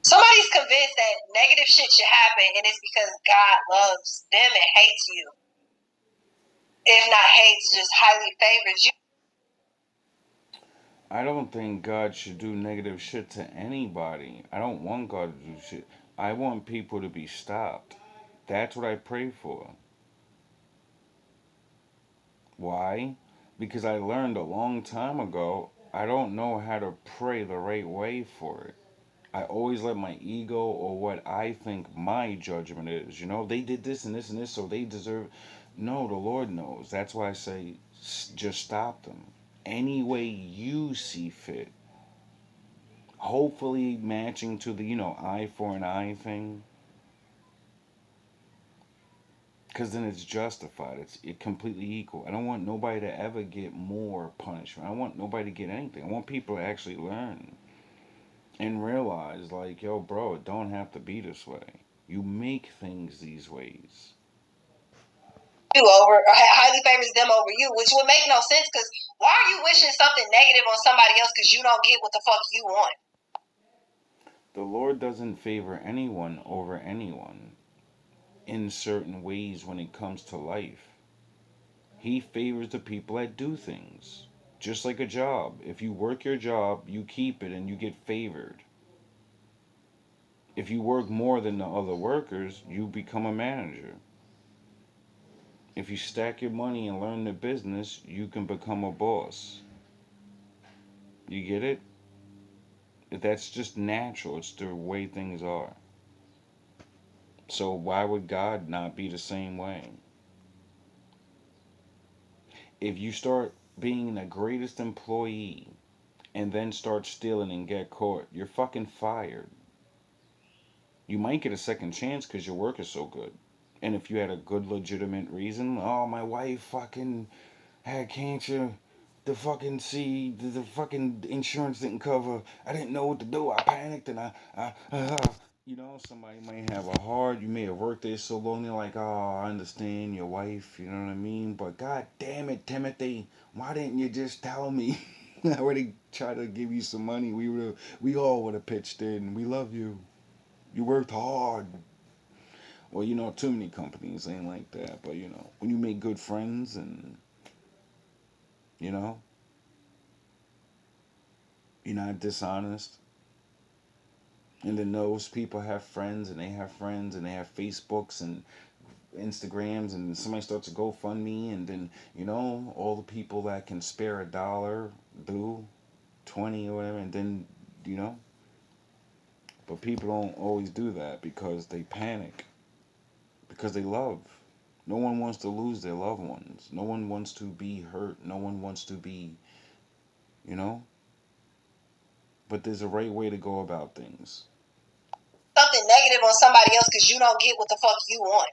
Somebody's convinced that negative shit should happen, and it's because God loves them and hates you. If not hates, just highly favors you. I don't think God should do negative shit to anybody. I don't want God to do shit. I want people to be stopped. That's what I pray for. Why? Because I learned a long time ago, I don't know how to pray the right way for it. I always let my ego or what I think my judgment is. They did this and this and this, so they deserve. No, the Lord knows. That's why I say, just stop them. Any way you see fit. Hopefully matching to the, eye for an eye thing. Because then it's justified. It's completely equal. I don't want nobody to ever get more punishment. I want nobody to get anything. I want people to actually learn and realize, like, yo, bro, it don't have to be this way. You make things these ways. You over, highly favors them over you, which would make no sense, because why are you wishing something negative on somebody else because you don't get what the fuck you want? The Lord doesn't favor anyone over anyone in certain ways when it comes to life. He favors the people that do things. Just like a job. If you work your job, you keep it and you get favored. If you work more than the other workers, you become a manager. If you stack your money and learn the business, you can become a boss. You get it? That's just natural. It's the way things are. So why would God not be the same way? If you start being the greatest employee and then start stealing and get caught, you're fucking fired. You might get a second chance because your work is so good. And if you had a good legitimate reason, oh, my wife fucking had cancer, the fucking the fucking insurance didn't cover, I didn't know what to do, I panicked and you know, somebody might have a hard, you may have worked there so long, they're like, oh, I understand your wife, you know what I mean? But god damn it, Timothy, why didn't you just tell me? I already tried to give you some money, we all would have pitched in, we love you. You worked hard. Well, you know, too many companies ain't like that. But, you know, when you make good friends and, you know, you're not dishonest. And then those people have friends and they have friends and they have Facebooks and Instagrams and somebody starts a GoFundMe and then, you know, all the people that can spare $1 do 20 or whatever and then, you know. But people don't always do that because they panic. Because they love. No one wants to lose their loved ones. No one wants to be hurt. No one wants to be, you know? But there's a right way to go about things. Something negative on somebody else because you don't get what the fuck you want.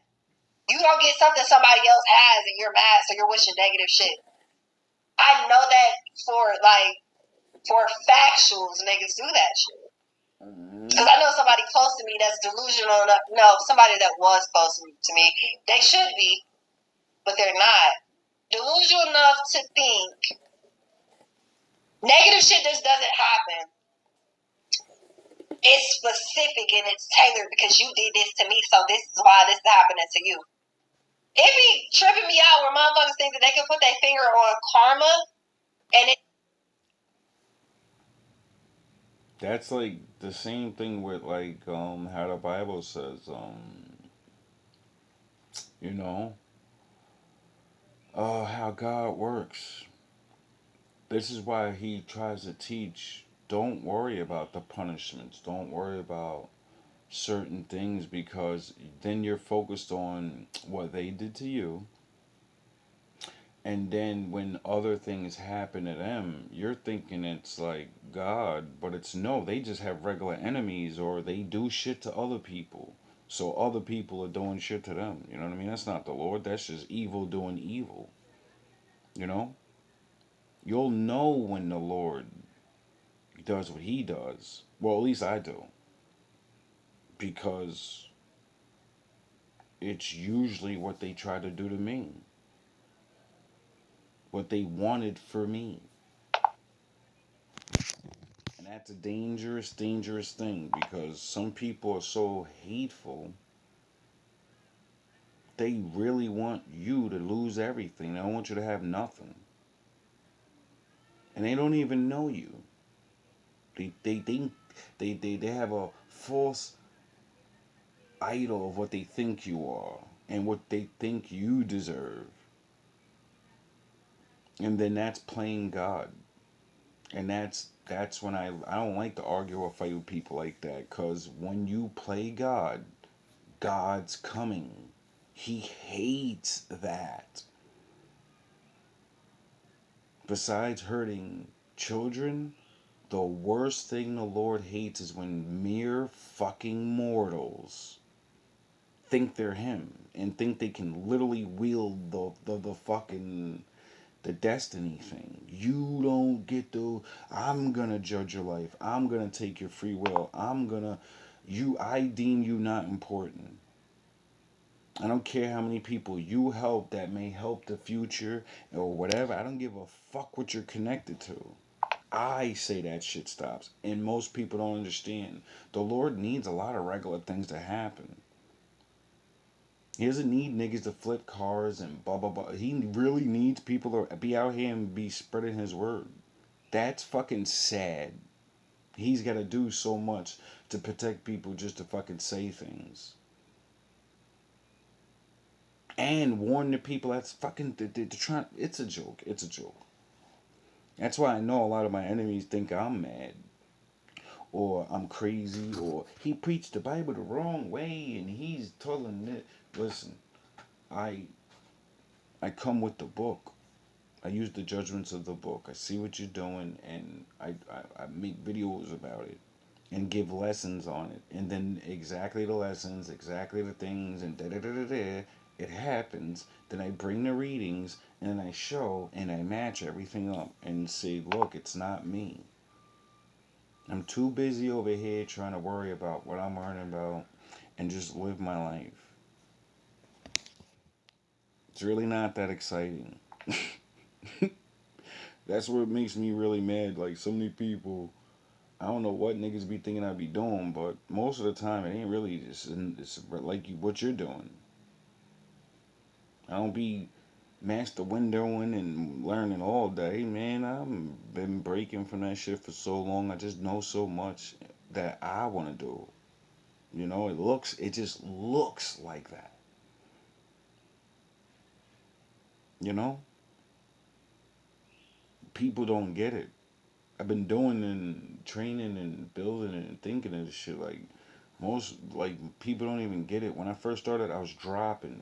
You don't get something somebody else has and you're mad, so you're wishing negative shit. I know that for factuals, niggas do that shit. Because I know somebody close to me that's delusional enough. No, somebody that was close to me. They should be, but they're not. Delusional enough to think negative shit just doesn't happen. It's specific and it's tailored because you did this to me, so this is why this is happening to you. It be tripping me out where motherfuckers think that they can put their finger on karma and it. That's like the same thing with like how the Bible says you know how God works. This is why he tries to teach don't worry about the punishments. Don't worry about certain things because then you're focused on what they did to you. And then when other things happen to them, you're thinking it's like God, but it's no, they just have regular enemies or they do shit to other people. So other people are doing shit to them. You know what I mean? That's not the Lord. That's just evil doing evil. You know? You'll know when the Lord does what he does. Well, at least I do. Because it's usually what they try to do to me. What they wanted for me. And that's a dangerous, dangerous thing because some people are so hateful. They really want you to lose everything. They don't want you to have nothing. And they don't even know you. They think they have a false idol of what they think you are and what they think you deserve. And then that's playing God. And that's when I don't like to argue or fight with people like that because when you play God, God's coming. He hates that. Besides hurting children, the worst thing the Lord hates is when mere fucking mortals think they're him and think they can literally wield the fucking the destiny thing. You don't get to I'm gonna judge your life. I'm gonna take your free will. I deem you not important. I don't care how many people you help that may help the future or whatever. I don't give a fuck what you're connected to. I say that shit stops. And most people don't understand. The Lord needs a lot of regular things to happen. He doesn't need niggas to flip cars and blah blah blah. He really needs people to be out here and be spreading his word. That's fucking sad. He's got to do so much to protect people just to fucking say things. And warn the people that's fucking they're trying. It's a joke. It's a joke. That's why I know a lot of my enemies think I'm mad, or I'm crazy, or he preached the Bible the wrong way, and he's telling it. Listen, I come with the book. I use the judgments of the book. I see what you're doing, and I make videos about it and give lessons on it. And then exactly the lessons, exactly the things, and da da da da da. It happens. Then I bring the readings, and I show, and I match everything up and say, look, it's not me. I'm too busy over here trying to worry about what I'm learning about and just live my life. It's really not that exciting. That's what makes me really mad. Like, so many people, I don't know what niggas be thinking I be doing, but most of the time it ain't really just, it's like what you're doing. I don't be master windowing and learning all day, man. I've been breaking from that shit for so long. I just know so much that I want to do. You know, it just looks like that. You know, people don't get it. I've been doing and training and building and thinking of this shit. Like most, like people don't even get it. When I first started, I was dropping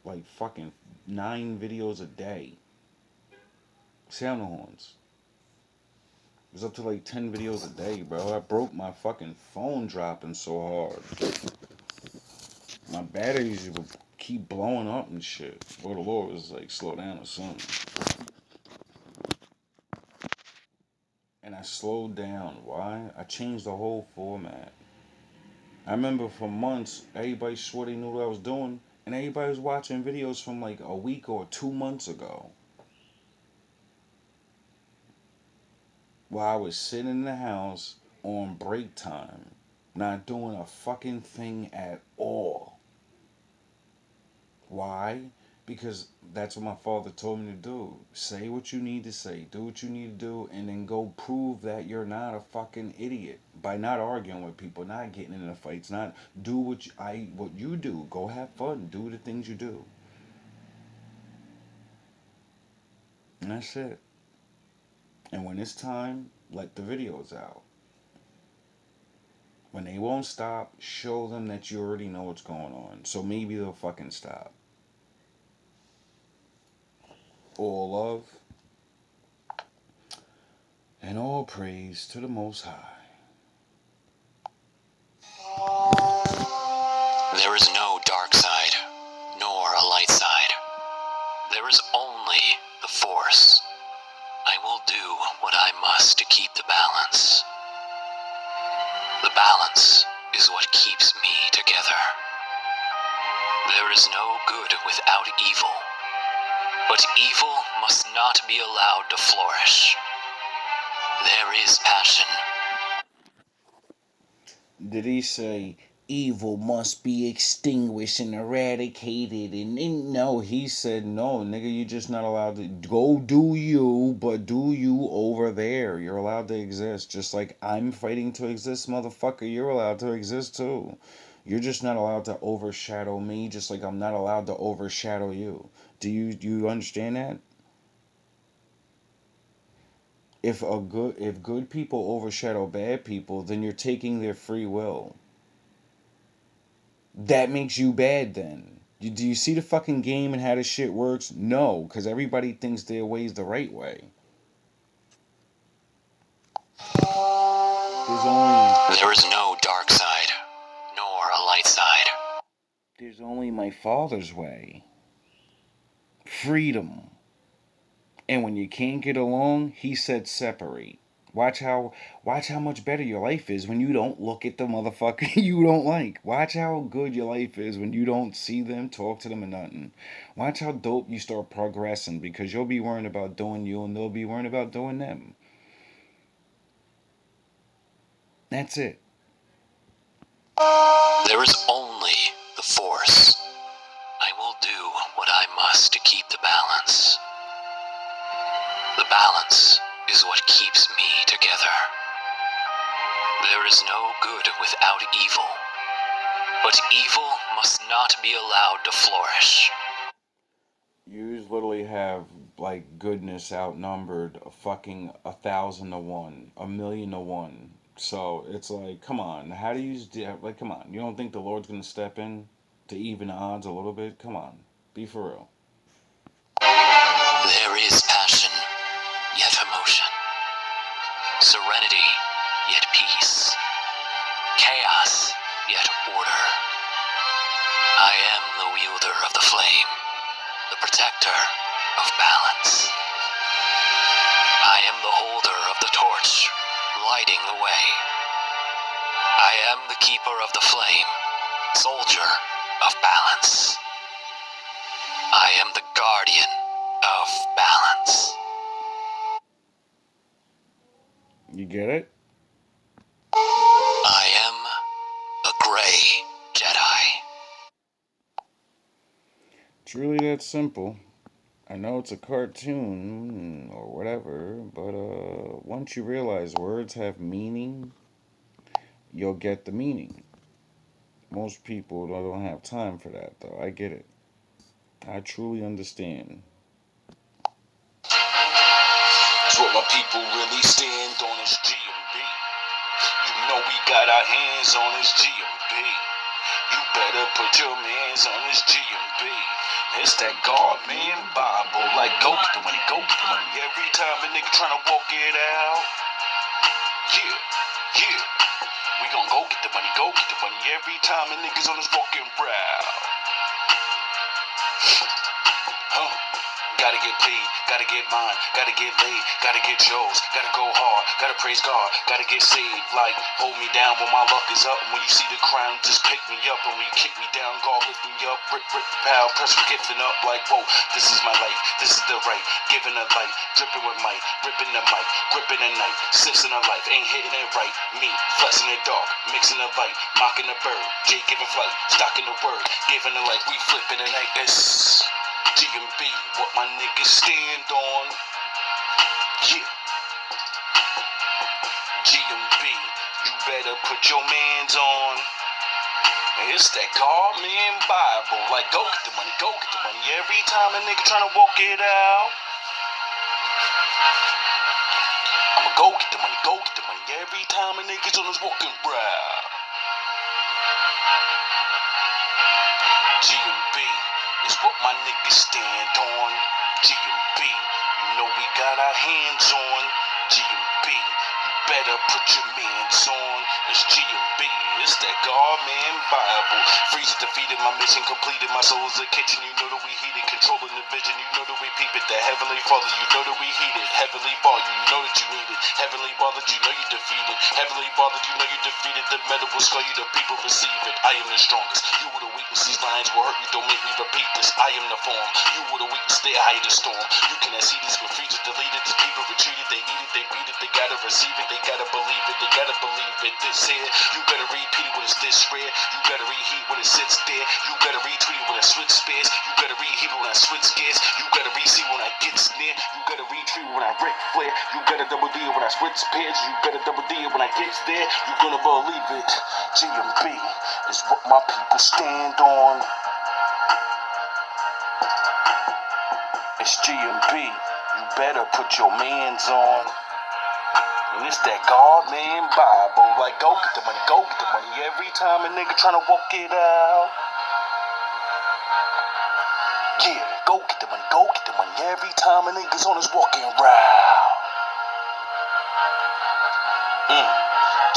like fucking 9 videos a day. Sound horns. It was up to like 10 videos a day, bro. I broke my fucking phone dropping so hard. My batteries would keep blowing up and shit. Well, the Lord was like, slow down or something. And I slowed down. Why? I changed the whole format. I remember for months, everybody swore they knew what I was doing, and everybody was watching videos from like a week or 2 months ago. While I was sitting in the house on break time, not doing a fucking thing at all. Why? Because that's what my father told me to do. Say what you need to say, do what you need to do, and then go prove that you're not a fucking idiot by not arguing with people, not getting into fights, not do what you do. Go have fun, do the things you do, and that's it. And when it's time, let the videos out. When they won't stop, show them that you already know what's going on. So maybe they'll fucking stop. All love and all praise to the Most High. There is no dark side, nor a light side. There is only the Force. I will do what I must to keep the balance. The balance is what keeps me together. There is no good without evil, but evil must not be allowed to flourish. There is passion. Did he say evil must be extinguished and eradicated? And no, he said no, nigga, you're just not allowed to go do you, but do you over there. You're allowed to exist. Just like I'm fighting to exist, motherfucker, you're allowed to exist too. You're just not allowed to overshadow me, just like I'm not allowed to overshadow you. Do you understand that? If good people overshadow bad people, then you're taking their free will. That makes you bad then. Do you see the fucking game and how this shit works? No, because everybody thinks their way's the right way. There is no dark side, nor a light side. There's only my father's way. Freedom. And when you can't get along, he said separate. Watch how much better your life is when you don't look at the motherfucker you don't like. Watch how good your life is when you don't see them, talk to them, or nothing. Watch how dope you start progressing because you'll be worrying about doing you and they'll be worrying about doing them. That's it. There is only the Force. I will do what I must to keep the balance. The balance is what keeps me together. There is no good without evil, but evil must not be allowed to flourish. You literally have like goodness outnumbered a fucking 1,000 to 1, 1,000,000 to 1. So it's like, come on, how do you like? Come on, you don't think the Lord's gonna step in to even odds a little bit? Come on, be for real. There is passion, yet emotion. Serenity, yet peace. Chaos, yet order. I am the wielder of the flame, the protector of balance. I am the holder of the torch, lighting the way. I am the keeper of the flame, soldier of balance. I am the guardian of balance. You get it? I am a gray Jedi. It's really that simple. I know it's a cartoon or whatever, but once you realize words have meaning, you'll get the meaning. Most people don't have time for that, though. I get it. I truly understand. It's what my people really stand on is GMB. You know we got our hands on this GMB. You better put your hands on this GMB. It's that God man Bible, like go get the money, go get the money. Every time a nigga tryna walk it out. Yeah. We gon' go get the money, go get the money. Every time a nigga's on this walking route. Gotta get paid, gotta get mine, gotta get laid, gotta get yours, gotta go hard, gotta praise God, gotta get saved. Like, hold me down when my luck is up. And when you see the crown, just pick me up. And when you kick me down, God lift me up. Rip, pow, press for gifting up. Like, whoa, this is my life, this is the right. Giving a light, dripping with might, ripping the mic, gripping the night, sips in the life, ain't hitting it right. Me, flexing the dark, mixing the light, mocking the bird, J giving flight, stocking the word, giving the light, we flipping the night. It's GMB, what my niggas stand on. Yeah. GMB, you better put your mans on. It's that God man Bible. Like, go get the money, go get the money. Every time a nigga tryna walk it out. I'ma go get the money, go get the money. Every time a nigga's on his walking route. GMB is what my niggas stand on. GMB, you know we got our hands on. GMB, you better put your mans on. It's GMB, it's that God man Bible. Freeze defeated, my mission completed. My soul is a kitchen, you know that we heated. Controlling the vision, you know that we peep it. The Heavenly Father, you know that we heated. Heavenly Bar, you know that you need it. Heavenly Father, you know you defeated. Heavenly Father, you know you defeated. The metal will scar you, the people receive it. I am the strongest, you were the weakness. These lines will hurt you, don't make me repeat this. I am the form, you were the weakness. They hide the storm. You cannot see this, but freeze it, deleted. These people retreated, they need it, they beat it. They gotta receive it, they gotta believe it. They gotta believe it. This here, you better repeat it when it's this rare. You gotta reheat when it sits there. You gotta retweet it when I switch spares. You gotta reheat it when I switch gears. You gotta re-see when I get near. You gotta retweet when I Ric Flair. You gotta double D it when I switch pairs. You gotta double D it when I get there. You gonna believe it. GMB is what my people stand on. It's GMB. You better put your mans on. And it's that God man Bible. Like, go get the money, go get the money. Every time a nigga tryna walk it out. Yeah, go get the money, go get the money. Every time a nigga's on his walking route.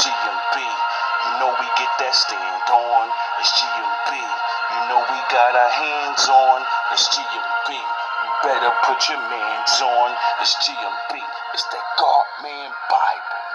GMB, you know we get that stand on. It's GMB, you know we got our hands on. It's GMB, you better put your mans on. It's GMB, it's that God man Bible.